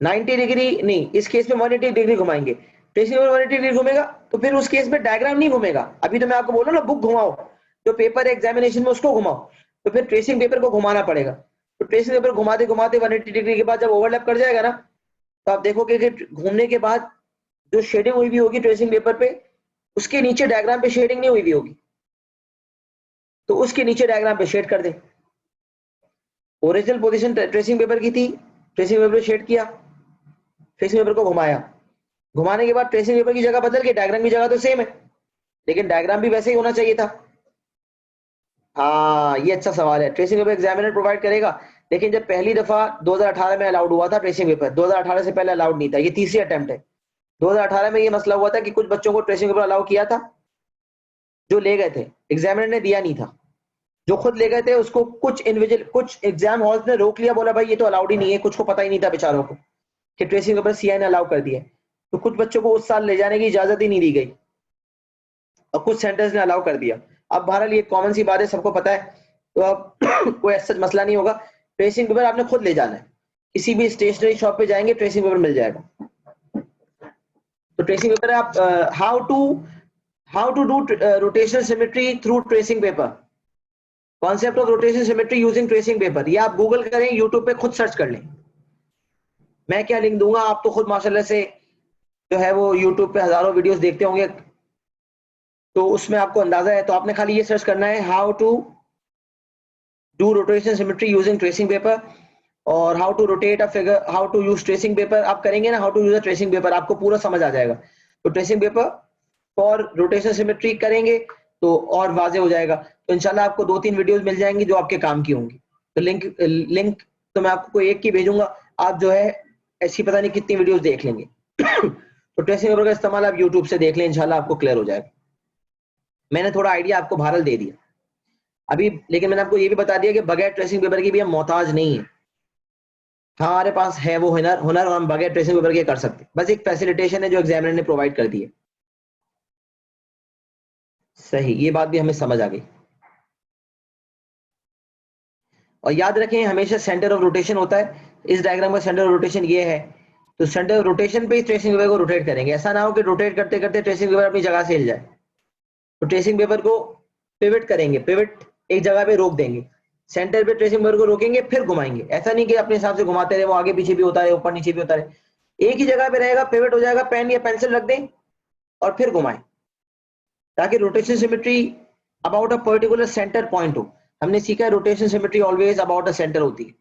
90 डिग्री नहीं, इस केस में 180 डिग्री घुमाएंगे। ट्रेसिंग पेपर 180 डिग्री घूमेगा तो फिर उस केस में डायग्राम नहीं घूमेगा। अभी तो मैं आपको बोला ना बुक घुमाओ, जो पेपर है एग्जामिनेशन में उसको घुमाओ, तो फिर ट्रेसिंग पेपर को घुमाना पड़ेगा। तो ट्रेसिंग पेपर घुमाते घुमाते 180 डिग्री के बाद जब ओवरलैप कर जाएगा ना, तो आप देखोगे कि घूमने के बाद जो शेडिंग हुई भी होगी ट्रेसिंग पेपर पे, उसके नीचे डायग्राम पे शेडिंग नहीं हुई भी होगी, तो उसके नीचे डायग्राम पे शेड कर दे। ओरिजिनल पोजीशन ट्रेसिंग पेपर की थी, ट्रेसिंग पेपर पे शेड किया, ट्रेसिंग पेपर को घुमाया, घुमाने के बाद ट्रेसिंग पेपर की जगह बदल के डायग्राम की जगह तो सेम है, लेकिन डायग्राम भी वैसे ही होना चाहिए था। हाँ ये अच्छा सवाल है, ट्रेसिंग पेपर एग्जामिनर प्रोवाइड करेगा, लेकिन जब पहली दफा 2018 में अलाउड हुआ था ट्रेसिंग पेपर, 2018 से पहले अलाउड नहीं था, ये तीसरी अटेम्प्ट है। 2018 में ये मसला हुआ था कि कुछ बच्चों को ट्रेसिंग पेपर अलाउ किया था, जो ले गए थे, एग्जामिनर ने दिया नहीं था। जो खुद ले गए थे उसको कुछ इंडिविजुअल, कुछ एग्जाम हॉल्स ने रोक लिया, बोला भाई ये तो अलाउड ही नहीं है, कुछ को पता ही नहीं था बेचारों को कि ट्रेसिंग पेपर सीआई ने अलाउ कर दिया। तो कुछ बच्चों को उस साल ले जाने की इजाजत ही नहीं दी गई और कुछ सेंटर्स ने अलाउ कर दिया। अब बहरहाल ये कॉमन सी बात है, सबको पता है, तो अब कोई ऐसा मसला नहीं होगा। ट्रेसिंग पेपर आपने खुद ले जाना है, किसी भी स्टेशनरी शॉप पे जाएंगे ट्रेसिंग पेपर मिल जाएगा। तो ट्रेसिंग पेपर है आप how to do rotational symmetry through tracing paper, concept of rotational symmetry using tracing paper. ये आप गूगल करें, यूट्यूब पे खुद सर्च कर लें, मैं क्या लिंक दूंगा, आप तो खुद माशाल्लाह से जो है वो यूट्यूब पे हजारों वीडियोस देखते होंगे, तो उसमें आपको अंदाजा है। तो आपने खाली ये सर्च करना है how to do rotation symmetry using tracing paper और how to rotate a figure, how to use tracing paper. आप करेंगे ना how to use a tracing paper, आपको पूरा समझ आ जाएगा। तो tracing paper for rotation symmetry करेंगे तो और वाजे हो जाएगा। तो इंशाल्लाह आपको 2-3 वीडियोस मिल जाएंगी जो आपके काम की होंगी। तो लिंक तो मैं आपको कोई एक की भेजूंगा, आप जो है ऐसी पता नहीं कितनी वीडियोस देख लेंगे। तो ट्रेसिंग पेपर का इस्तेमाल आप यूट्यूब से देख लें, इंशाल्लाह आपको क्लियर हो जाएगा। मैंने थोड़ा आइडिया आपको बहरहाल दे दिया अभी, लेकिन मैंने आपको ये भी बता दिया कि बगैर ट्रेसिंग पेपर के भी हम मोहताज नहीं है। हमारे पास है वो हुनर और हम बगैर ट्रेसिंग पेपर के कर सकते, बस एक फैसिलिटेशन है जो एग्जामिनर ने प्रोवाइड कर दी है। सही, ये बात भी हमें समझ आ गई। और याद रखें हमेशा सेंटर ऑफ रोटेशन होता है, इस डायग्राम का सेंटर ऑफ रोटेशन ये है, तो सेंटर ऑफ रोटेशन पे ट्रेसिंग पेपर को रोटेट करेंगे। ऐसा ना हो कि रोटेट करते करते ट्रेसिंग पेपर अपनी जगह से हिल जाए। तो ट्रेसिंग पेपर को पिवट करेंगे, पिवट एक जगह पे रोक देंगे, सेंटर पे ट्रेसिंग पेपर को रोकेंगे फिर घुमाएंगे। ऐसा नहीं कि अपने हिसाब से घुमाते रहे, वो आगे पीछे भी होता रहे, ऊपर नीचे भी होता रहे, एक ही जगह पे रहेगा, पिवट हो जाएगा, पेन या पेंसिल रख दें और फिर घुमाएं, ताकि rotation symmetry about a particular centre point हो। हमने सीखा है rotation symmetry always about a centre होती है।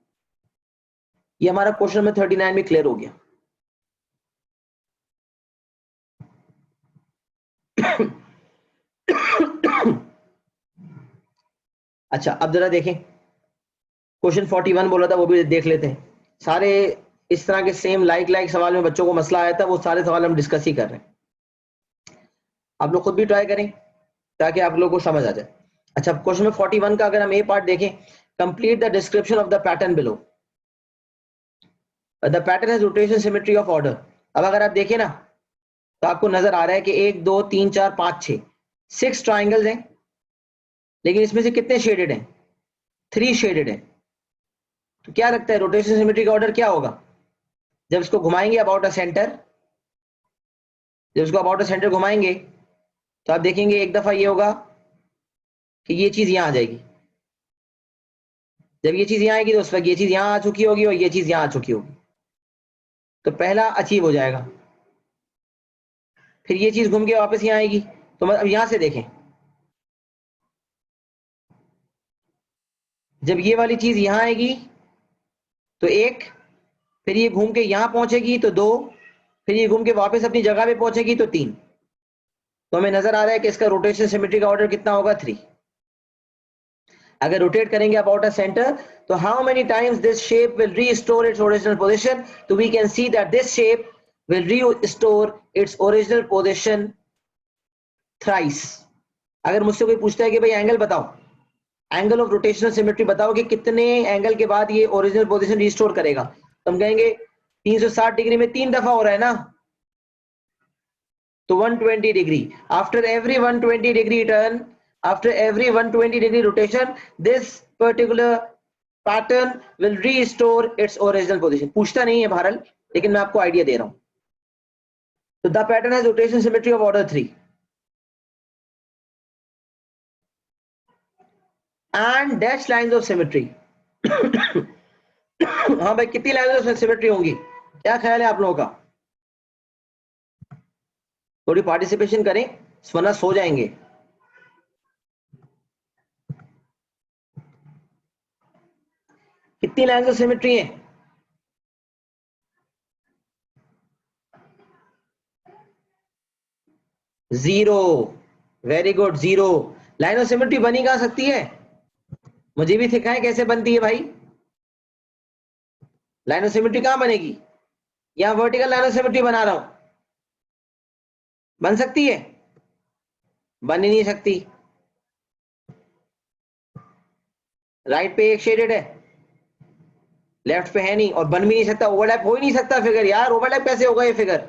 ये हमारा क्वेश्चन में 39 में क्लियर हो गया। अच्छा अब जरा देखें, क्वेश्चन 41 बोला था वो भी देख लेते हैं। सारे इस तरह के सेम लाइक सवाल में बच्चों को मसला आया था, वो सारे सवाल हम डिस्कस ही कर रहे हैं। आप लोग खुद भी ट्राई करें ताकि आप लोगों को समझ आ जाए। अच्छा क्वेश्चन में 41 का अगर हम ए पार्ट देखें, complete the description of the pattern below, the pattern has rotation symmetry of order. अब अगर आप देखें ना तो आपको नजर आ रहा है कि 1 2 3 4 5 6 6 ट्राइंगल्स हैं, लेकिन इसमें से कितने शेडेड हैं? 3 शेडेड हैं। तो क्या लगता है रोटेशन सिमेट्री का ऑर्डर क्या होगा? जब इसको घुमाएंगे अबाउट अ सेंटर, जब इसको अबाउट अ सेंटर घुमाएंगे तो आप देखेंगे एक दफा ये होगा कि ये चीज यहां आ जाएगी, जब ये चीज यहां आएगी तो उस वक्त ये चीज यहां आ चुकी होगी और ये चीज यहां आ चुकी होगी, तो पहला अचीव हो जाएगा। फिर ये चीज घूम के वापस यहां आएगी, तो मतलब यहां से देखें, जब ये वाली चीज यहां आएगी तो 1, फिर ये घूम के यहां पहुंचेगी तो 2, फिर ये घूम के वापस अपनी जगह पे पहुंचेगी तो 3। तो हमें नजर आ रहा है कि इसका रोटेशन सिमेट्री का ऑर्डर कितना होगा? 3। अगर रोटेट करेंगे अबाउट अ सेंटर तो how many times this shape will restore its original position? तो we can see that this shape will restore its original position thrice. अगर मुझसे कोई पूछता है कि भाई एंगल बताओ, एंगल ऑफ रोटेशनल सिमेट्री बताओ कि कितने एंगल के बाद ये ओरिजिनल पोजीशन रिस्टोर करेगा, तो हम कहेंगे 360 डिग्री में 3 दफा हो रहा है ना, तो 120 degree. After every 120 degree turn, after every 120 degree rotation, this particular pattern will restore its original position। पूछता नहीं है बहरहाल, लेकिन मैं आपको आइडिया दे रहा हूं। तो the pattern has rotation symmetry of order 3 and dashed lines of symmetry। हाँ भाई कितनी लाइन्स ऑफ सिमेट्री होंगी, क्या ख्याल है आप लोगों का? थोड़ी पार्टिसिपेशन करें वरना सो जाएंगे। कितनी लाइन्स ऑफ सिमेट्री है? 0। Very good, 0। Line of symmetry बनी कहां सकती है? मुझे भी सिखाएं कैसे बनती है भाई। लाइन ऑफ सिमेट्री कहां बनेगी? यहां वर्टिकल लाइन ऑफ सिमेट्री बना रहा हूं, बन सकती है? बन ही नहीं सकती। राइट पे एक शेडेड है, लेफ्ट पे है नहीं, और बन भी नहीं सकता, ओवरलैप हो ही नहीं सकता फिगर। यार ओवरलैप कैसे होगा ये फिगर?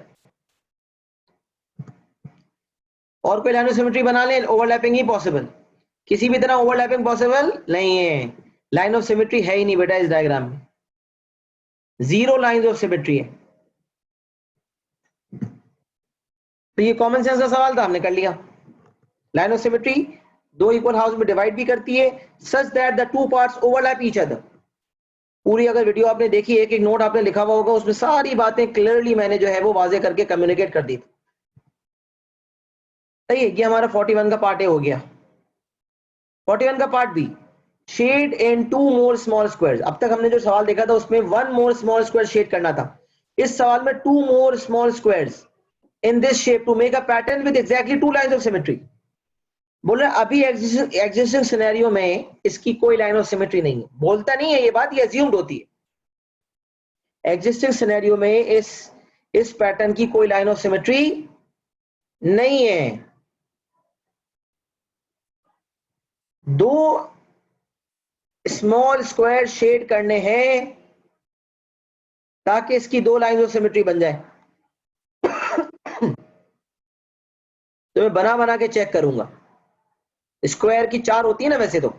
और कोई लाइन ऑफ सिमेट्री बना ले, ओवरलैपिंग ही पॉसिबल, किसी भी तरह ओवरलैपिंग पॉसिबल नहीं है। लाइन ऑफ सिमेट्री है ही नहीं बेटा इस डायग्राम में। 0 लाइंस ऑफ सिमेट्री है। तो ये कॉमन सेंस का सवाल था, हमने कर लिया। लाइन ऑफ सिमेट्री दो इक्वल हाउस में डिवाइड भी करती है such that the two parts overlap each other. पूरी अगर वीडियो आपने देखी, एक एक नोट आपने लिखा हुआ होगा, उसमें सारी बातें क्लियरली मैंने जो है वो वाजे करके कम्युनिकेट कर दी थी। सही है, ये हमारा 41 का पार्ट ए हो गया। 41 का पार्ट बी, शेड इन 2 मोर स्मॉल स्क्वायर्स। अब तक हमने जो सवाल देखा था उसमें 1 मोर स्मॉल स्क्वायर शेड करना था। इस सवाल में 2 more small squares in this shape to make a pattern with exactly 2 lines of symmetry. बोल रहे अभी एग्जिस्टिंग सिनेरियो में इसकी कोई लाइन ऑफ सिमेट्री नहीं है। बोलता नहीं है ये बात, ये अज्यूम्ड होती है। एग्जिस्टिंग सिनेरियो में इस पैटर्न की कोई लाइन ऑफ सिमेट्री नहीं है। दो स्मॉल स्क्वायर शेड करने हैं ताकि इसकी दो लाइन ऑफ सिमेट्री बन जाए। तो मैं बना बना के चेक करूंगा। स्क्वायर की 4 होती है ना वैसे तो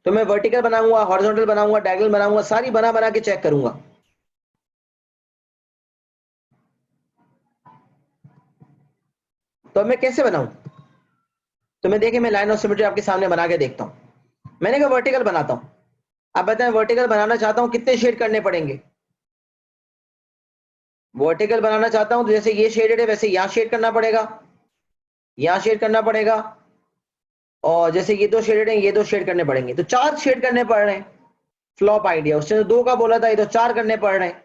मैं वर्टिकल बनाऊंगा, हॉरिजॉन्टल बनाऊंगा, डायगोनल बनाऊंगा, सारी बना बना के चेक करूंगा। तो अब मैं कैसे बनाऊं? तो मैं देखे, मैं लाइन ऑफ सिमेट्री आपके सामने बना के देखता हूं। मैंने कहा वर्टिकल बनाता हूं। अब बताएं, वर्टिकल बनाना चाहता हूं, कितने शेड करने पड़ेंगे? वर्टिकल बनाना चाहता हूं तो जैसे ये शेडेड है वैसे यहां शेड करना पड़ेगा, यहां शेड करना पड़ेगा, और जैसे ये दो शेडेड हैं ये दो शेड करने पड़ेंगे। तो 4 शेड करने पड़ रहे हैं। फ्लॉप आइडिया, उसने तो 2 का बोला था, ये तो 4 करने पड़ रहे हैं।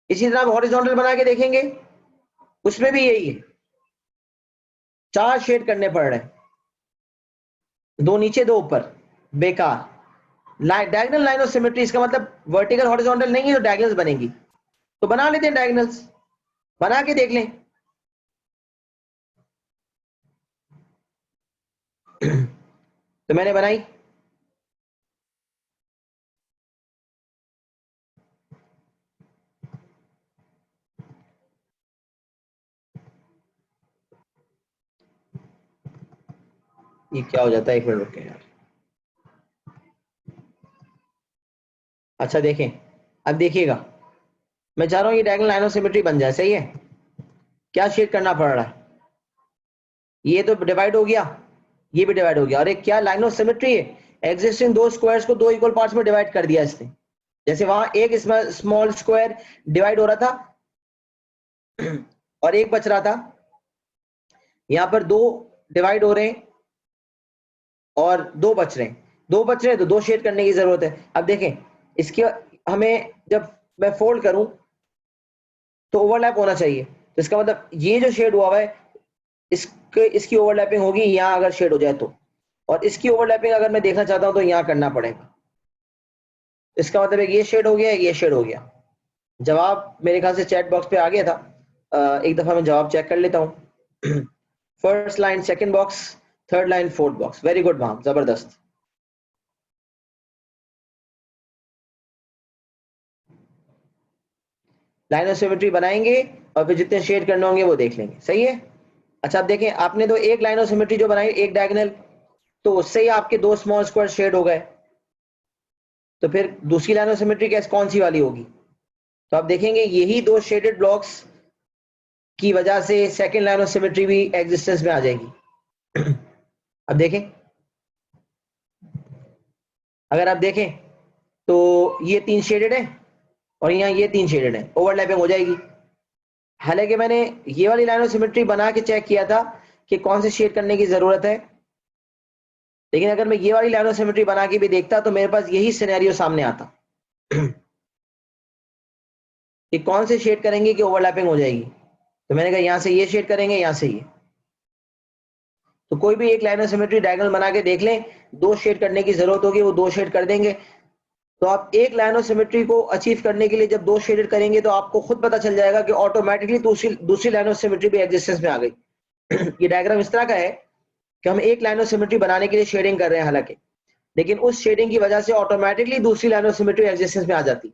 इसी तरह आप हॉरिजॉन्टल बना के देखेंगे, उसमें भी यही है, 4 शेड करने पड़ रहे हैं, 2 नीचे 2 ऊपर, बेकार। डायगोनल लाइन ऑफ सिमेट्री, इसका मतलब वर्टिकल हॉरिजॉन्टल नहीं है तो डायगोनल्स बनेंगी। तो बना लेते हैं डायगोनल्स, बना के देख लें। तो मैंने बनाई, ये क्या हो जाता है, 1 मिनट रुके यार। अच्छा देखें, अब देखिएगा, मैं चाह रहा हूं ये डायगोनल लाइन ऑफ सिमेट्री बन जाए। सही है, क्या शेड करना पड़ रहा है? ये तो डिवाइड हो गया, ये भी डिवाइड हो गया, और एक क्या लाइन ऑफ सिमेट्री है, एग्जिस्टिंग दो स्क्वायर्स को 2 इक्वल पार्ट्स में डिवाइड कर दिया इसने। जैसे वहां एक स्मॉल स्क्वायर डिवाइड हो रहा था और एक बच रहा था, यहां पर 2 डिवाइड हो रहे हैं और 2 बच रहे हैं। 2 बच रहे हैं तो 2 शेड करने की जरूरत है। अब देखें, इसके हमें जब मैं फोल्ड करूं तो ओवरलैप होना चाहिए। तो इसका मतलब ये जो शेड हुआ है इसकी ओवरलैपिंग होगी यहां अगर शेड हो जाए तो, और इसकी ओवरलैपिंग अगर मैं देखना चाहता हूं तो यहां करना पड़ेगा। इसका मतलब है ये शेड हो गया, ये शेड हो गया। जवाब मेरे ख्याल से चैट बॉक्स पे आ गया था। एक दफा मैं जवाब चेक कर लेता हूं। First line second box, third line fourth box. Very good ma'am, जबरदस्त। लाइन ऑफ सिमेट्री बनाएंगे और फिर जितने शेड करने होंगे वो देख लेंगे। सही है। अच्छा, अब देखें, आपने तो एक लाइन ऑफ सिमेट्री जो बनाई, एक डायगोनल, तो उससे ही आपके 2 स्मॉल स्क्वायर शेड हो गए। तो फिर दूसरी लाइन ऑफ सिमेट्री कैसे, कौन सी वाली होगी? तो आप देखेंगे यही 2 शेडेड ब्लॉक्स की वजह से सेकंड लाइन ऑफ सिमेट्री भी एग्जिस्टेंस में आ जाएगी। अब देखें, अगर आप देखें तो ये 3 शेडेड है और यहाँ ये 3 शेडेड है, ओवरलैपिंग हो जाएगी। हालांकि मैंने ये वाली लाइन ऑफ सिमेट्री बना के चेक किया था कि कौन से शेड करने की जरूरत है, लेकिन अगर मैं ये वाली लाइन ऑफ सिमेट्री बना के भी देखता तो मेरे पास यही सिनेरियो सामने आता कि कौन से शेड करेंगे कि ओवरलैपिंग हो जाएगी। तो मैंने कहा यहां से ये शेड करेंगे, यहां से ये। तो कोई भी एक लाइन ऑफ सिमेट्री डायगोनल बना के देख लें, 2 शेड करने की जरूरत होगी, वो 2 शेड कर देंगे। तो आप एक लाइन ऑफ सिमेट्री को अचीव करने के लिए जब 2 शेडेड करेंगे तो आपको खुद पता चल जाएगा कि ऑटोमेटिकली दूसरी लाइन ऑफ सिमेट्री भी एग्जिस्टेंस में आ गई। ये डायग्राम इस तरह का है कि हम एक लाइन ऑफ सिमेट्री बनाने के लिए शेडिंग कर रहे हैं हालांकि, लेकिन उस शेडिंग की वजह से ऑटोमेटिकली दूसरी लाइन ऑफ सिमेट्री एग्जिस्टेंस में आ जाती।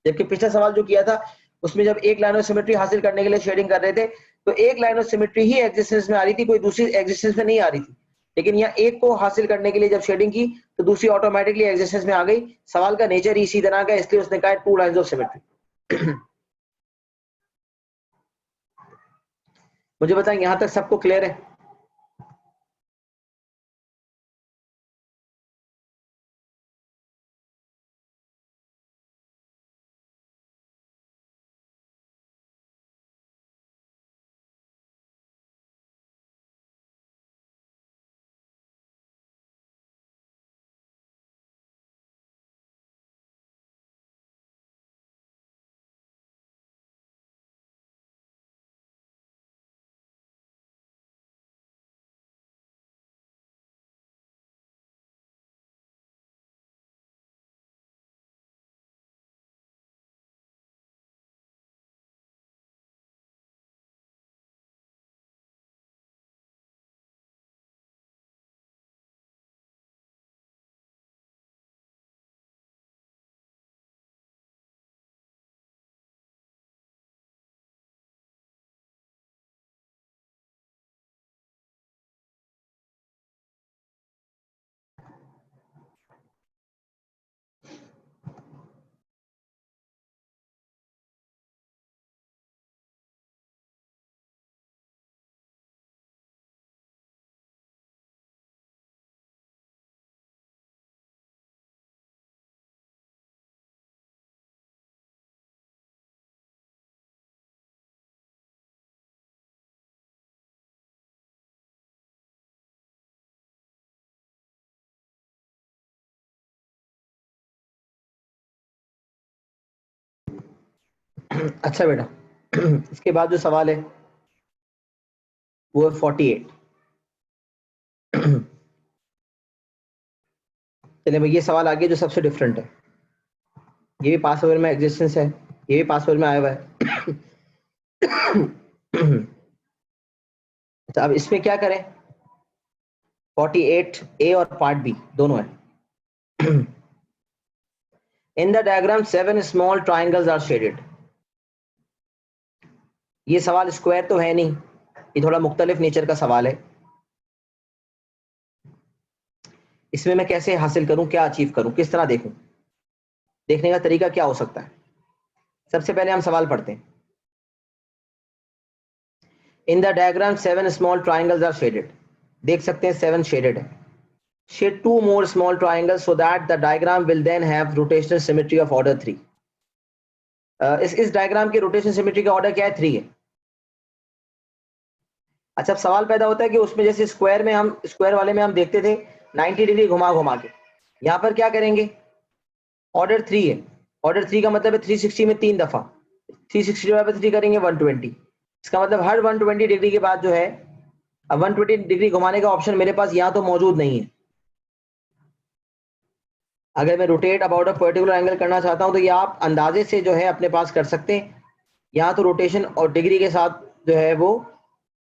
जबकि पिछला सवाल जो किया था उसमें जब एक लाइन ऑफ सिमेट्री हासिल करने के लिए शेडिंग कर रहे थे तो एक line of symmetry he existence में आ रही थी, कोई दूसरी एग्जिस्टेंस में नहीं आ रही थी। लेकिन यहाँ एक को हासिल करने के लिए जब शेडिंग की तो दूसरी ऑटोमेटिकली एग्जिस्टेंस में आ गई। सवाल का नेचर ही इसी तरह का, इसलिए उसने कहा 2 लाइंस ऑफ सिमेट्री। मुझे बताएं यहां तक सबको क्लियर है? अच्छा बेटा, इसके बाद जो सवाल है वो है 48। चलिए भाई, ये सवाल आ गया जो सबसे डिफरेंट है। ये भी पासओवर में एग्जिस्टेंस है, ये भी पासओवर में आया हुआ है। तो अब इसमें क्या करें? 48 ए और पार्ट बी दोनों है। In the diagram 7 small triangles are shaded. ये सवाल स्क्वायर तो है नहीं, ये थोड़ा मुख्तलिफ नेचर का सवाल है। इसमें मैं कैसे हासिल करूं, क्या अचीव करूं, किस तरह देखूं, देखने का तरीका क्या हो सकता है? सबसे पहले हम सवाल पढ़ते हैं। In the diagram 7 small triangles are shaded. देख सकते हैं 7 शेडेड है। Shade 2 more small triangles so that the diagram will then have rotational symmetry of order 3. इस डायग्राम की रोटेशन सिमेट्री का ऑर्डर क्या है? 3 है। अच्छा, अब सवाल पैदा होता है कि उसमें जैसे स्क्वायर में हम, स्क्वायर वाले में हम देखते थे 90 डिग्री घुमा घुमा के, यहां पर क्या करेंगे? ऑर्डर 3 है। ऑर्डर 3 का मतलब है 360 में 3 दफा, 360 डिवाइड बाय 3 करेंगे 120। इसका मतलब हर 120 डिग्री के बाद जो है, अब 120 डिग्री घुमाने का ऑप्शन मेरे पास यहाँ तो मौजूद नहीं है। अगर मैं rotate about a particular angle करना चाहता हूं तो ये आप अंदाजे से जो है अपने पास कर सकते हैं। यहाँ तो रोटेशन और डिग्री के साथ जो है वो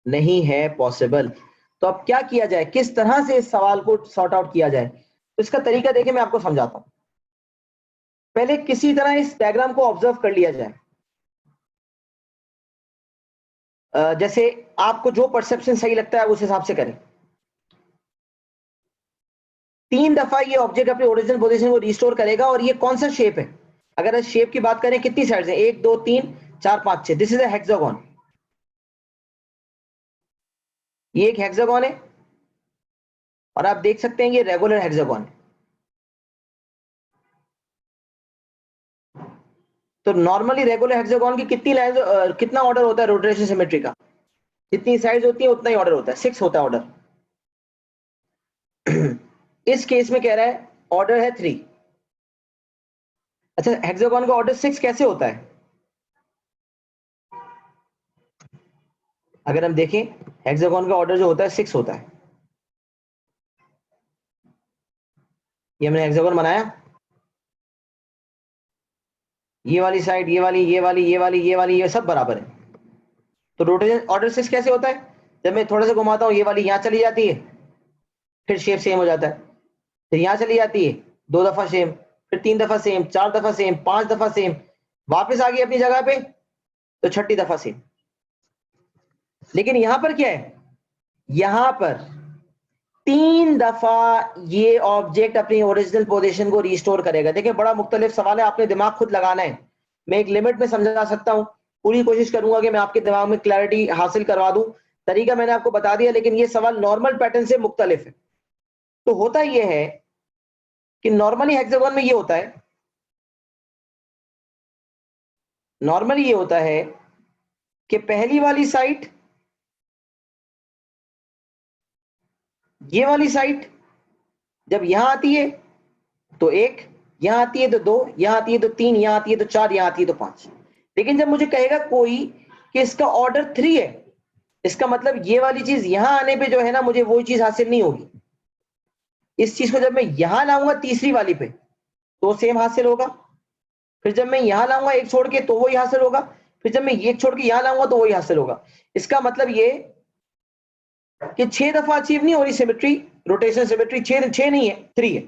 नहीं है पॉसिबल। तो अब क्या किया जाए, किस तरह से इस सवाल को सॉर्ट आउट किया जाए? तो इसका तरीका देखिए, मैं आपको समझाता हूं। पहले किसी तरह इस डायग्राम को ऑब्जर्व कर लिया जाए। जैसे आपको जो परसेप्शन सही लगता है उस हिसाब से करें। 3 दफा ये ऑब्जेक्ट अपने ओरिजिनल पोजीशन को रिस्टोर करेगा। और ये कौन सा शेप है? अगर इस शेप की बात करें, कितनी साइड्स हैं? 1 2 3 4 5 6। This is a hexagon. ये एक हेक्सागोन है और आप देख सकते हैं ये रेगुलर हेक्सागोन है। तो नॉर्मली रेगुलर हेक्सागोन की कितनी लाइन, कितना ऑर्डर होता है रोटेशन सिमेट्री का? जितनी साइड्स होती है उतना ही ऑर्डर होता है, 6 होता है ऑर्डर। इस केस में कह रहा है ऑर्डर है 3। अच्छा, हेक्सागोन का ऑर्डर 6 कैसे होता है? अगर हम देखें, हेक्सागोन का ऑर्डर जो होता है 6 होता है। ये हमने हेक्सागोन बनाया, ये वाली साइड, ये वाली, ये वाली, ये वाली, ये वाली, ये सब बराबर है। तो रोटेशन ऑर्डर 6 कैसे होता है? जब मैं थोड़ा सा घुमाता हूँ, ये वाली यहाँ चली जाती है, फिर शेप सेम हो जाता है। फिर यहाँ चली जाती है, 2 दफा सेम, फिर 3 दफा सेम, 4 दफा सेम, 5 दफा सेम, वापस आ गई अपनी जगह पे, तो छठी दफा सेम। लेकिन यहां पर क्या है? यहां पर 3 दफा ये ऑब्जेक्ट अपनी ओरिजिनल पोजीशन को रिस्टोर करेगा। देखिए, बड़ा मुख्तलिफ सवाल है, आपने दिमाग खुद लगाना है। मैं एक लिमिट में समझा सकता हूं, पूरी कोशिश करूंगा कि मैं आपके दिमाग में क्लैरिटी हासिल करवा दूं। तरीका मैंने आपको बता दिया, लेकिन ये सवाल नॉर्मल पैटर्न से मुख्तलिफ है। तो होता यह है कि नॉर्मली हेक्सागोन में ये होता है, नॉर्मली ये होता है कि पहली वाली साइड, ये वाली साइड जब यहां आती है तो 1, यहां आती है तो 2, यहां आती है तो 3, यहां आती है तो 4, यहां आती है तो 5। लेकिन जब मुझे कहेगा कोई कि इसका ऑर्डर 3 है, इसका मतलब ये वाली चीज यहां आने पे जो है ना, मुझे वो चीज हासिल नहीं होगी। इस चीज को जब मैं यहां लाऊंगा तीसरी वाली पे तो सेम हासिल होगा, फिर जब मैं यहां लाऊंगा एक छोड़ के तो वही हासिल होगा, फिर जब मैं एक छोड़ के यहां लाऊंगा तो वही हासिल होगा। इसका मतलब ये कि 6 दफा अचीव नहीं हो रही सिमेट्री, रोटेशन सिमेट्री 6 नहीं है, 3 है।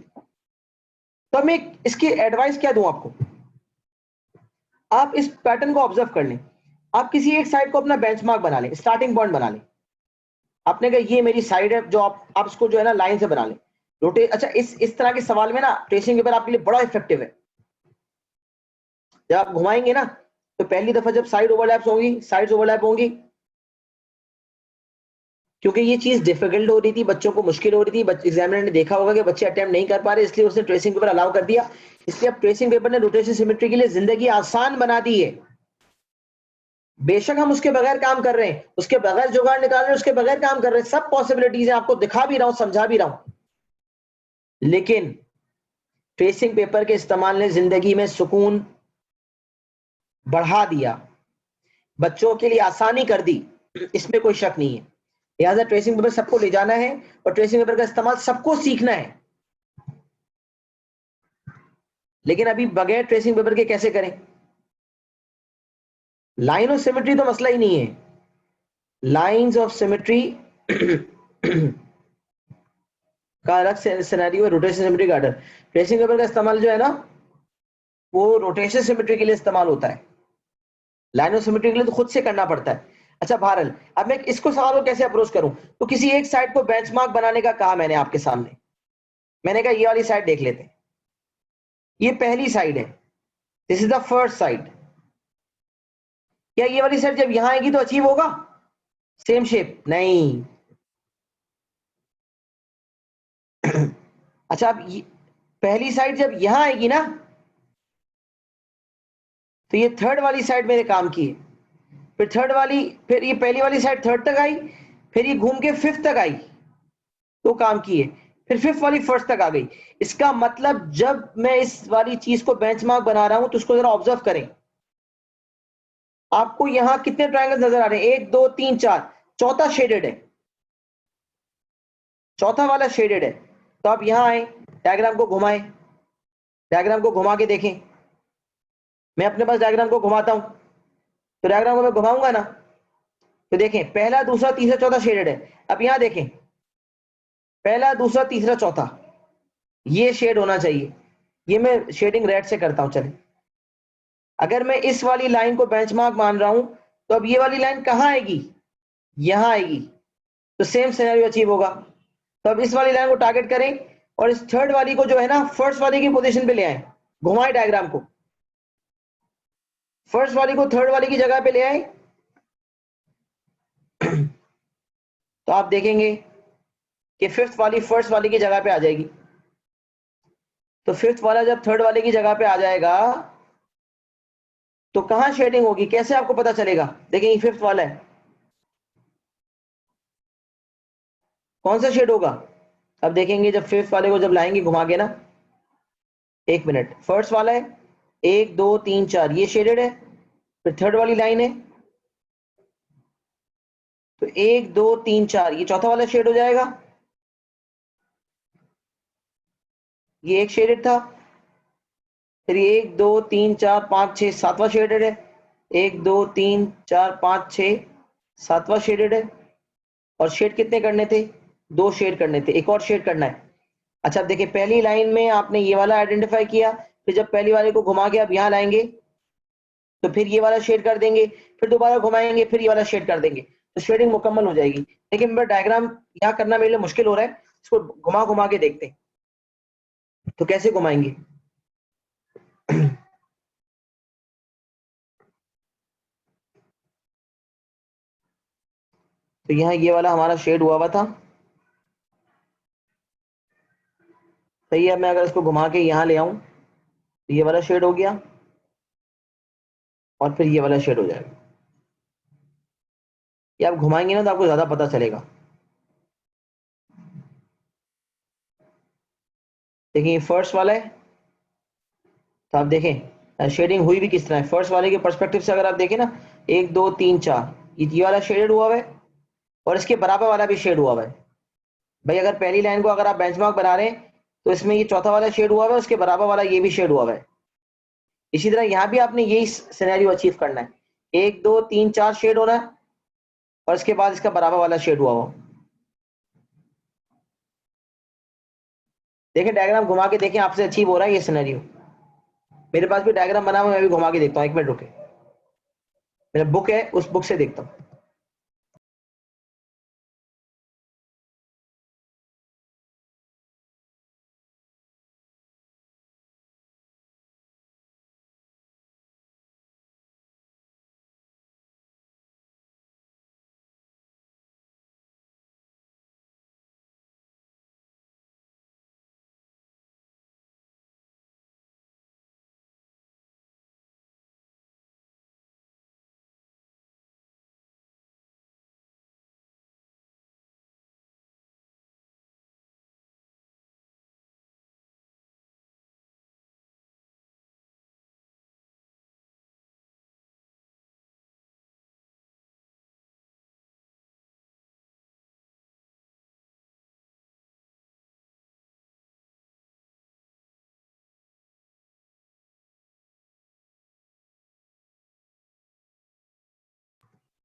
तो मैं इसकी एडवाइस क्या दूं आपको, आप इस पैटर्न को ऑब्जर्व कर लें, आप किसी एक साइड को अपना बेंचमार्क बना लें, स्टार्टिंग पॉइंट बना लें। आपने कहा ये मेरी साइड है, जो आप इसको जो है ना लाइन से बना लें, रोटेट। अच्छा, इस तरह के सवाल में ना ट्रेसिंग पेपर आपके लिए बड़ा इफेक्टिव है। जब आप घुमाएंगे ना तो पहली दफा जब साइड ओवरलैप्स होंगी, साइड्स ओवरलैप होंगी, क्योंकि ये चीज डिफिकल्ट हो रही थी, बच्चों को मुश्किल हो रही थी, एग्जामिनर ने देखा होगा कि बच्चे अटेम्प्ट नहीं कर पा रहे, इसलिए उसने ट्रेसिंग पेपर अलाउ कर दिया। इसलिए अब ट्रेसिंग पेपर ने रोटेशन सिमेट्री के लिए जिंदगी आसान बना दी है। बेशक हम उसके बगैर काम कर रहे हैं, उसके बगैर जुगाड़ निकाल रहे हैं, उसके बगैर काम कर रहे हैं, सब पॉसिबिलिटीज है, आपको दिखा भी रहा हूं, समझा भी रहा हूं, लेकिन ट्रेसिंग पेपर के इस्तेमाल ने जिंदगी में सुकून बढ़ा दिया, बच्चों के लिए आसानी कर दी, इसमें कोई शक नहीं है। लिहाजा ट्रेसिंग पेपर सबको ले जाना है और ट्रेसिंग पेपर का इस्तेमाल सबको सीखना है। लेकिन अभी बगैर ट्रेसिंग पेपर के कैसे करें? लाइन ऑफ सिमेट्री तो मसला ही नहीं है, लाइंस ऑफ सिमेट्री का अलग सिनेरियो है, रोटेशन सिमेट्री का अलग। ट्रेसिंग पेपर का इस्तेमाल जो है ना वो रोटेशन सिमेट्री के लिए इस्तेमाल होता है, लाइन ऑफ सिमेट्री के लिए तो खुद से करना पड़ता है। अच्छा बहरहाल, अब मैं इसको सवाल को कैसे अप्रोच करूं? तो किसी एक साइड को बेंचमार्क बनाने का कहा मैंने आपके सामने, मैंने कहा ये वाली साइड देख लेते हैं, ये पहली साइड है, this is the first side. क्या ये वाली साइड जब यहां आएगी तो अचीव होगा सेम शेप? नहीं। अच्छा, अब पहली साइड जब यहां आएगी ना तो ये थर्ड वाली साइड मेरे काम की है, फिर थर्ड वाली, फिर ये पहली वाली साइड थर्ड तक आई, फिर ये घूम के फिफ्थ तक आई तो काम की है, फिर फिफ्थ वाली फर्स्ट तक आ गई। इसका मतलब जब मैं इस वाली चीज को बेंचमार्क बना रहा हूं तो उसको जरा ऑब्जर्व करें। आपको यहां कितने ट्रायंगल नजर आ रहे हैं? 1 2 3 4, चौथा शेडेड है, चौथा वाला शेडेड है। तो आप यहां आए, डायग्राम को घुमाएं, डायग्राम को घुमा के देखें, मैं अपने पास डायग्राम को घुमाता हूं, तो डायग्राम को मैं घुमाऊंगा ना तो देखें पहला दूसरा तीसरा चौथा शेडेड है। अब यहां देखें पहला दूसरा तीसरा चौथा, ये शेड होना चाहिए, ये मैं शेडिंग रेड से करता हूं। चले, अगर मैं इस वाली लाइन को बेंचमार्क मान रहा हूं तो अब ये वाली लाइन कहां आएगी? यहां आएगी, तो सेम सिनेरियो अचीव होगा। तो अब इस वाली लाइन को टारगेट करें और इस थर्ड वाली को जो है ना फर्स्ट वाली की पोजीशन पे ले आए, घुमाए डायग्राम को, फर्स्ट वाली को थर्ड वाली की जगह पे ले आए तो आप देखेंगे कि फिफ्थ वाली फर्स्ट वाली की जगह पे आ जाएगी। तो फिफ्थ वाला जब थर्ड वाले की जगह पे आ जाएगा तो कहां शेडिंग होगी, कैसे आपको पता चलेगा? देखिए ये फिफ्थ वाला है, कौन सा शेड होगा? अब देखेंगे जब फिफ्थ वाले को जब लाएंगे घुमा के ना, एक मिनट, फर्स्ट वाला है 1 2 3 4, ये शेडेड है, फिर थर्ड वाली लाइन है तो 1 2 3 4, ये चौथा वाला शेड हो जाएगा, ये एक शेडेड था, फिर ये 1 2 3 4 5 6 सातवां शेडेड है, 1 2 3 4 5 6 सातवां शेडेड है। और शेड कितने करने थे? 2 शेड करने थे, एक और शेड करना है। अच्छा अब देखिए पहली लाइन में आपने ये वाला आइडेंटिफाई किया, फिर जब पहली वाले को घुमा के आप यहां लाएंगे तो फिर ये वाला शेड कर देंगे, फिर दोबारा घुमाएंगे फिर ये वाला शेड कर देंगे, तो शेडिंग मुकम्मल हो जाएगी। लेकिन मेरा डायग्राम यहाँ करना मेरे लिए मुश्किल हो रहा है, इसको घुमा घुमा के देखते हैं, तो कैसे घुमाएंगे? तो यहाँ ये वाला हमारा शेड हुआ था, सही है। मैं अगर इसको घुमा के यहाँ ले आऊं तो ये वाला शेड हो गया और फिर ये वाला शेड हो जाएगा। ये आप घुमाएंगे ना तो आपको ज्यादा पता चलेगा। देखिए फर्स्ट वाला है, तो आप देखें शेडिंग हुई भी किस तरह है। फर्स्ट वाले के पर्सपेक्टिव से अगर आप देखें ना, 1 2 3 4, ये वाला शेडेड हुआ है और इसके बराबर वाला भी शेड हुआ है। भाई अगर पहली लाइन को अगर आप बेंचमार्क बना रहे हैं तो इसमें ये चौथा वाला शेड हुआ है, उसके बराबर वाला ये भी शेड हुआ है। इसी तरह यहाँ भी आपने यही सिनेरियो अचीव करना है, 1 2 3 4 शेड होना है और इसके बाद इसका बराबर वाला शेड हुआ हो। देखें डायग्राम घुमा के देखें आपसे अचीव हो रहा है ये सिनेरियो। मेरे पास भी डायग्राम बना हुआ, मैं भी घुमा के देखता हूँ, 1 मिनट रुके, मेरा बुक है उस बुक से देखता हूँ।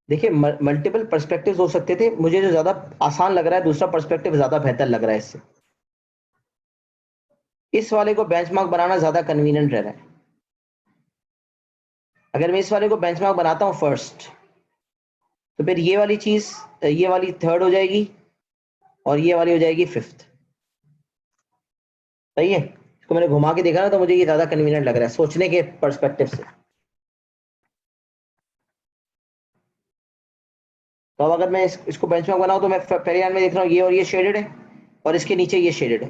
देखिए मल्टीपल पर्सपेक्टिव्स हो सकते थे, मुझे जो ज्यादा आसान लग रहा है दूसरा पर्सपेक्टिव ज्यादा बेहतर लग रहा है इससे। इस वाले को बेंचमार्क बनाना ज्यादा कन्वीनियंट रह रहा है। अगर मैं इस वाले को बेंचमार्क बनाता हूं फर्स्ट, तो फिर ये वाली चीज, ये वाली थर्ड हो जाएगी और ये वाली हो जाएगी फिफ्थ। सही है। इसको मैंने घुमा के देखा ना तो मुझे ये ज्यादा कन्वीनियंट लग रहा है सोचने के पर्सपेक्टिव से। तो अब अगर मैं इसको बेंचमार्क बनाऊं तो मैं पहली लाइन में देख रहा हूँ ये और ये शेडेड है और इसके नीचे ये शेडेड है।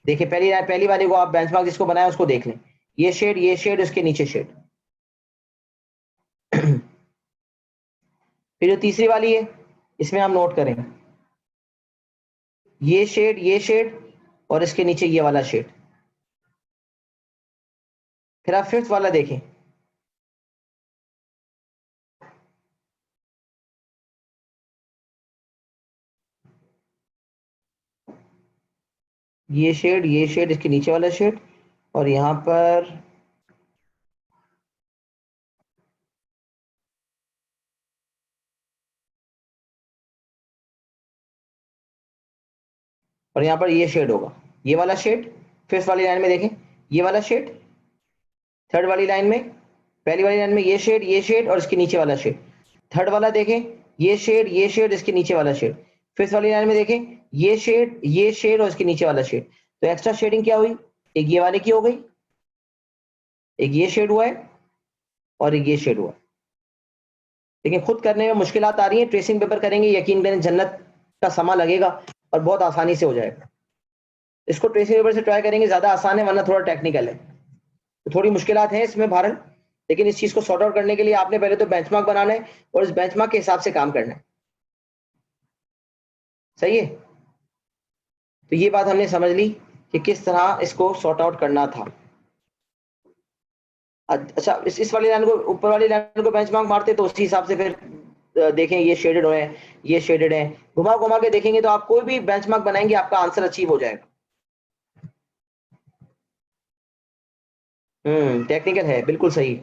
देखिए पहली वाली को आप बेंचमार्क जिसको बनाया उसको देख लें, ये शेड इसके नीचे शेड। फिर जो तीसरी वाली है इसमें आप नोट करें, ये शेड और इसके नीचे ये वाला शेड। फिर आप फिफ्थ वाला देखें, ये शेड इसके नीचे वाला शेड और यहां पर और यहां पर ये शेड होगा, ये वाला शेड। फिफ्थ वाली लाइन में देखें ये वाला शेड, थर्ड वाली लाइन में, पहली वाली लाइन में ये शेड और इसके नीचे वाला शेड। थर्ड वाला देखें ये शेड इसके नीचे वाला शेड। फिफ्थ वाली लाइन में देखें ये शेड और इसके नीचे वाला शेड। तो एक्स्ट्रा शेडिंग क्या हुई, एक ये वाले की हो गई, एक ये शेड हुआ है और एक ये शेड हुआ है। लेकिन खुद करने में मुश्किलात आ रही है, ट्रेसिंग पेपर करेंगे यकीन करें जन्नत का समा लगेगा और बहुत आसानी से हो जाएगा। इसको ट्रेसिंग पेपर से ट्राई करेंगे, ज्यादा आसान है वरना थोड़ा टेक्निकल है, तो थोड़ी मुश्किलात है इसमें भारत। लेकिन इस चीज को सॉर्ट आउट करने के लिए आपने पहले तो बेंचमार्क बनाना है और इस बेंचमार्क के हिसाब से काम करना है। सही है। तो ये बात हमने समझ ली कि किस तरह इसको सॉर्ट आउट करना था। अच्छा इस वाली लाइन को, ऊपर वाली लाइन को बेंचमार्क मारते तो उसी हिसाब से फिर देखें ये शेडेड हुए हैं, ये शेडेड है, घुमा घुमा के देखेंगे तो आप कोई भी बेंचमार्क बनाएंगे आपका आंसर अचीव हो जाएगा। टेक्निकल है, बिल्कुल सही,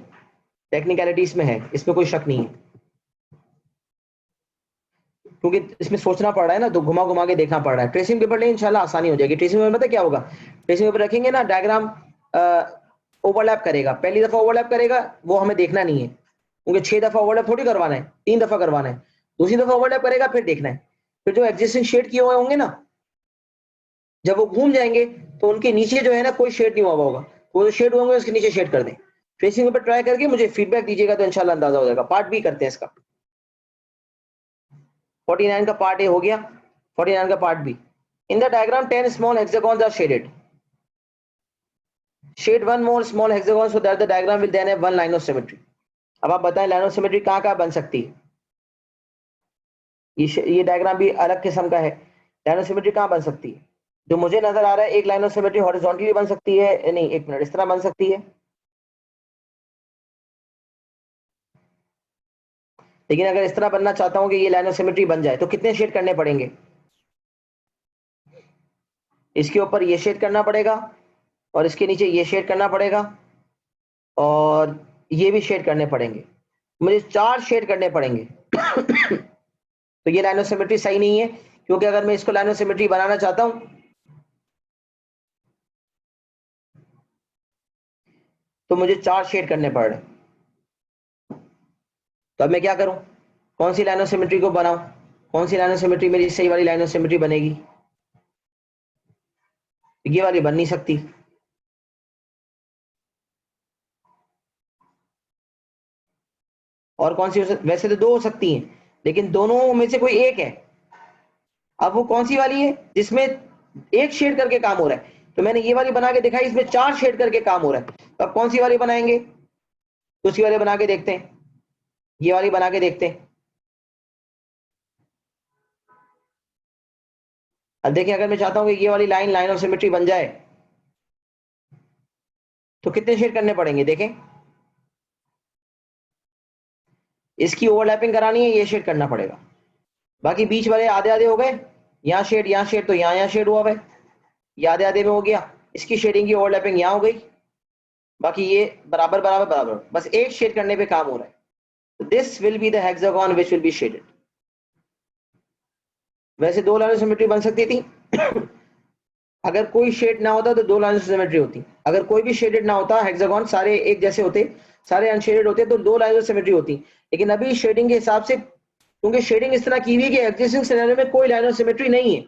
टेक्निकलिटी इसमें है, इसमें कोई शक नहीं है, क्योंकि इसमें सोचना पड़ रहा है ना तो घुमा घुमा के देखना पड़ रहा है। ट्रेसिंग पेपर ले इंशाल्लाह आसानी हो जाएगी। ट्रेसिंग पेपर पता क्या होगा, ट्रेसिंग पेपर रखेंगे ना डायग्राम ओवरलैप करेगा, पहली दफा ओवरलैप करेगा वो हमें देखना नहीं है, क्योंकि 6 दफा ओवरलैप थोड़ी करवाना है, 3 दफा करवाना है। दूसरी दफा ओवरलैप करेगा फिर देखना है, फिर जो एग्जिस्टिंग शेड किए हुए होंगे ना जब वो घूम जाएंगे तो उनके नीचे जो है ना कोई शेड नहीं हुआ होगा, वो जो शेड होंगे उसके नीचे शेड कर दें। ट्रेसिंग पेपर ट्राई करके मुझे फीडबैक दीजिएगा तो इंशाल्लाह अंदाजा हो जाएगा। पार्ट बी करते हैं इसका। 49 का पार्ट ए हो गया, 49 का part B. In the diagram 10 small hexagons are shaded, shade one more small hexagon so that the diagram will then have one line of symmetry. अब आप बताएं लाइन ऑफ सिमेट्री कहां कहां बन सकती है? ये डायग्राम भी अलग किस्म का है, लाइन ऑफ सिमेट्री कहां बन सकती है? जो मुझे नजर आ रहा है, एक लाइन ऑफ सिमेट्री हॉरिजॉन्टली बन सकती है, नहीं एक मिनट, इस तरह बन सकती है, लेकिन अगर इस तरह बनना चाहता हूं कि ये लाइन ऑफ सिमेट्री बन जाए तो कितने शेड करने पड़ेंगे? इसके ऊपर ये शेड करना पड़ेगा और इसके नीचे ये शेड करना पड़ेगा और ये भी शेड करने पड़ेंगे, मुझे 4 शेड करने पड़ेंगे। तो ये लाइन ऑफ सिमेट्री सही नहीं है, क्योंकि अगर मैं इसको लाइन ऑफ सिमेट्री बनाना चाहता हूं तो मुझे 4 शेड करने पड़ रहे हैं। तो अब मैं क्या करूं, कौन सी लाइन ऑफ सिमेट्री को बनाऊं, कौन सी लाइन ऑफ सिमेट्री मेरी सही वाली लाइन ऑफ सिमेट्री बनेगी? ये वाली बन नहीं सकती, और कौन सी वैसे तो 2 हो सकती हैं, लेकिन दोनों में से कोई एक है। अब वो कौन सी वाली है जिसमें एक शेड करके काम हो रहा है? तो मैंने ये वाली बना के दिखाई, इसमें 4 शेड करके काम हो रहा है। तो अब कौन सी वाली बनाएंगे? दूसरी वाली बना के देखते हैं, ये वाली बना के देखते हैं। अब देखिए, अगर मैं चाहता हूं कि ये वाली लाइन लाइन ऑफ सिमेट्री बन जाए तो कितने शेड करने पड़ेंगे? देखें, इसकी ओवरलैपिंग करानी है, ये शेड करना पड़ेगा। बाकी बीच वाले आधे आधे हो गए, यहाँ शेड तो यहाँ शेड हुआ है, ये आधे आधे में हो गया, इसकी शेडिंग की ओवरलैपिंग यहाँ हो गई, बाकी ये बराबर बराबर बराबर, बस एक शेड करने पे काम हो रहा है। This will be the hexagon which will be shaded. वैसे 2 लाइन ऑफ सिमेट्री बन सकती थी। अगर कोई शेड ना होता तो 2 लाइन ऑफ सिमेट्री होती, अगर कोई भी शेडेड ना होता, हेक्सागन सारे एक जैसे होते, सारे अनशेडेड होते, तो 2 लाइन ऑफ सिमेट्री होती। लेकिन अभी शेडिंग के हिसाब से, क्योंकि शेडिंग इस तरह की हुई है कि एग्जिस्टिंग सिनेरियो में कोई लाइन ऑफ सिमेट्री नहीं है,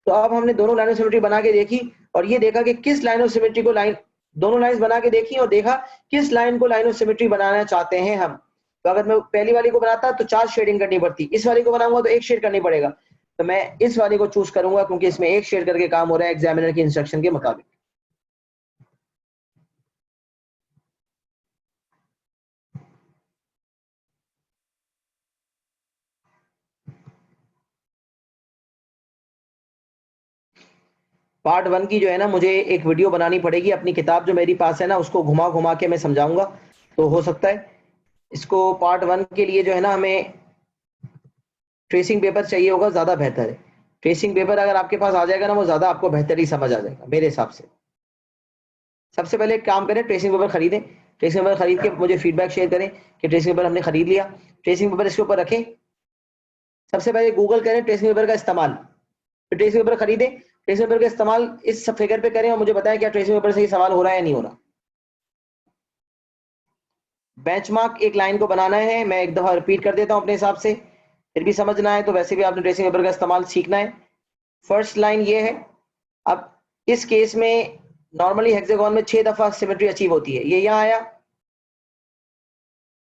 तो अब हमने दोनों लाइन ऑफ सिमेट्री बना के देखी और ये देखा कि किस लाइन ऑफ सिमेट्री को लाइन, दोनों लाइंस बना के देखी और देखा किस लाइन को लाइन ऑफ सिमेट्री बनाना चाहते हैं हम। तो अगर मैं पहली वाली को बनाता तो 4 शेडिंग करनी पड़ती, इस वाली को बनाऊंगा तो एक शेड करनी पड़ेगा, तो मैं इस वाली को चूज करूंगा क्योंकि इसमें एक शेड करके काम हो रहा है एग्जामिनर की इंस्ट्रक्शन के मुताबिक। पार्ट 1 की जो है ना, मुझे एक वीडियो बनानी पड़ेगी, अपनी किताब जो मेरी पास है ना उसको घुमा घुमा के मैं समझाऊंगा, तो हो सकता है इसको पार्ट 1 के लिए जो है ना हमें ट्रेसिंग पेपर चाहिए होगा, ज्यादा बेहतर है। ट्रेसिंग पेपर अगर आपके पास आ जाएगा ना, वो ज्यादा आपको बेहतर ही समझ आ जाएगा मेरे हिसाब से। सबसे पहले एक काम करें, ट्रेसिंग पेपर खरीदें, ट्रेसिंग पेपर खरीद के मुझे फीडबैक शेयर करें कि ट्रेसिंग पेपर हमने खरीद लिया, ट्रेसिंग पेपर इसके ऊपर रखें। सबसे पहले गूगल करें ट्रेसिंग पेपर का इस्तेमाल, तो ट्रेसिंग पेपर खरीदें, ट्रेसिंग पेपर का इस्तेमाल इस फिगर पे करें और मुझे बताएं क्या ट्रेसिंग पेपर से ये सवाल हो रहा है या नहीं हो रहा। बेंचमार्क एक लाइन को बनाना है, मैं एक दफा रिपीट कर देता हूं अपने हिसाब से, फिर भी समझना है तो वैसे भी आपने ट्रेसिंग पेपर का इस्तेमाल सीखना है। फर्स्ट लाइन ये है। अब इस केस में नॉर्मली हेक्सागन में 6 दफा सिमेट्री अचीव होती है, ये यहाँ आया,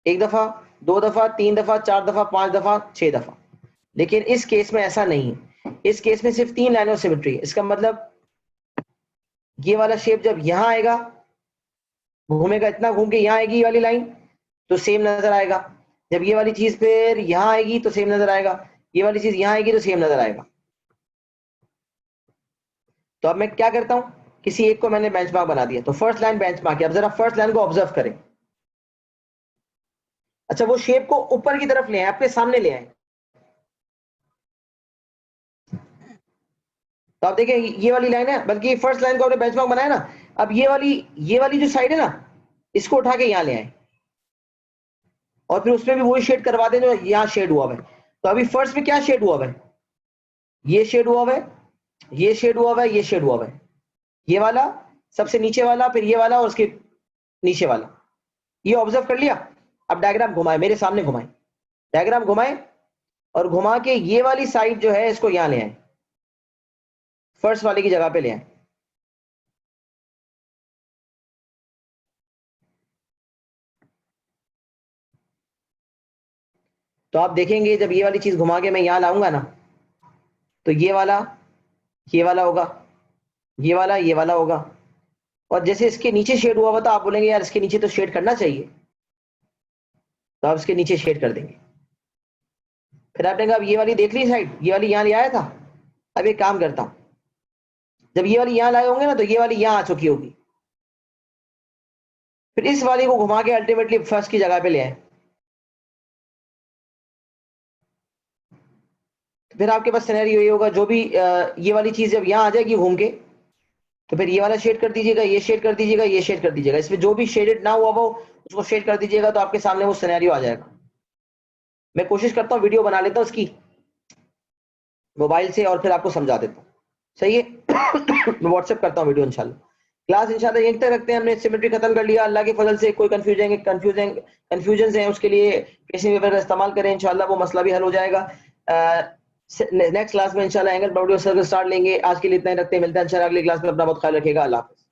1 दफा, 2 दफा, 3 दफा, 4 दफा, 5 दफा, 6 दफा। लेकिन इस केस में ऐसा नहीं है, इस केस में सिर्फ 3 लाइन ऑफ सिमेट्री है। इसका मतलब ये वाला शेप जब यहां आएगा, घूमेगा, इतना घूम के यहां आएगी ये वाली लाइन, तो सेम नजर आएगा। जब ये वाली चीज फिर यहां आएगी तो सेम नजर आएगा, ये वाली चीज यहां आएगी तो सेम नजर आएगा। तो अब मैं क्या करता हूं, किसी एक को मैंने बेंचमार्क बना दिया, तो फर्स्ट लाइन बेंचमार्क है। अब जरा फर्स्ट लाइन को ऑब्जर्व करें। अच्छा, वो शेप को ऊपर की तरफ ले आए, आपके सामने ले आए, तो आप देखें ये वाली लाइन है, बल्कि फर्स्ट लाइन को आपने बेंचमार्क बनाया ना, अब ये वाली जो साइड है ना, इसको उठा के यहां ले आए और फिर उसमें भी वही शेड करवा दें जो यहाँ शेड हुआ है। तो अभी फर्स्ट में क्या शेड हुआ है? ये शेड हुआ है, ये शेड हुआ है, ये शेड हुआ है, ये वाला सबसे नीचे वाला, फिर ये वाला और उसके नीचे वाला, ये ऑब्जर्व कर लिया। अब डायग्राम घुमाए, मेरे सामने घुमाए, डायग्राम घुमाए और घुमा के ये वाली साइड जो है इसको यहां ले आए, फर्स्ट वाले की जगह पे ले आए। तो आप देखेंगे जब ये वाली चीज घुमा के मैं यहां लाऊंगा ना, तो ये वाला होगा, ये वाला होगा, और जैसे इसके नीचे शेड हुआ हुआ तो आप बोलेंगे यार इसके नीचे तो शेड करना चाहिए, तो आप इसके नीचे शेड कर देंगे। फिर आप देखेंगे अब ये वाली देख ली साइड, ये वाली यहां ले आया था, अब एक काम करता हूं, जब ये वाली यहां लाए होंगे ना तो ये वाली यहां आ चुकी होगी, फिर इस वाली को घुमा के अल्टीमेटली फर्स्ट की जगह पे ले आए, फिर आपके पास सिनेरियो ये होगा, जो भी ये वाली चीज जब यहां आ जाएगी घूम के, तो फिर ये वाला शेड कर दीजिएगा, ये शेड कर दीजिएगा, ये शेड कर दीजिएगा, इसमें जो भी शेडेड ना हुआ वो उसको शेड कर दीजिएगा, तो आपके सामने वो सिनेरियो आ जाएगा। मैं कोशिश करता हूँ वीडियो बना लेता हूँ उसकी मोबाइल से और फिर आपको समझा देता हूँ, सही है। मैं व्हाट्सएप करता हूँ वीडियो इंशाल्लाह। क्लास इंशाल्लाह यहीं तक रखते हैं, हमने सिमेट्री खत्म कर लिया, अल्लाह के फजल से कोई कंफ्यूजन है उसके लिए ट्रेसिंग पेपर का इस्तेमाल करें, इंशाल्लाह वो मसला भी हल हो जाएगा। नेक्स्ट क्लास में इंशाल्लाह एंगल बाउंड्री सर्कल स्टार्ट लेंगे। आज के लिए इतना ही रखते हैं, मिलते हैं इंशाल्लाह अगली क्लास में। अपना बहुत ख्याल रखिएगा, अल्लाह हाफिज़।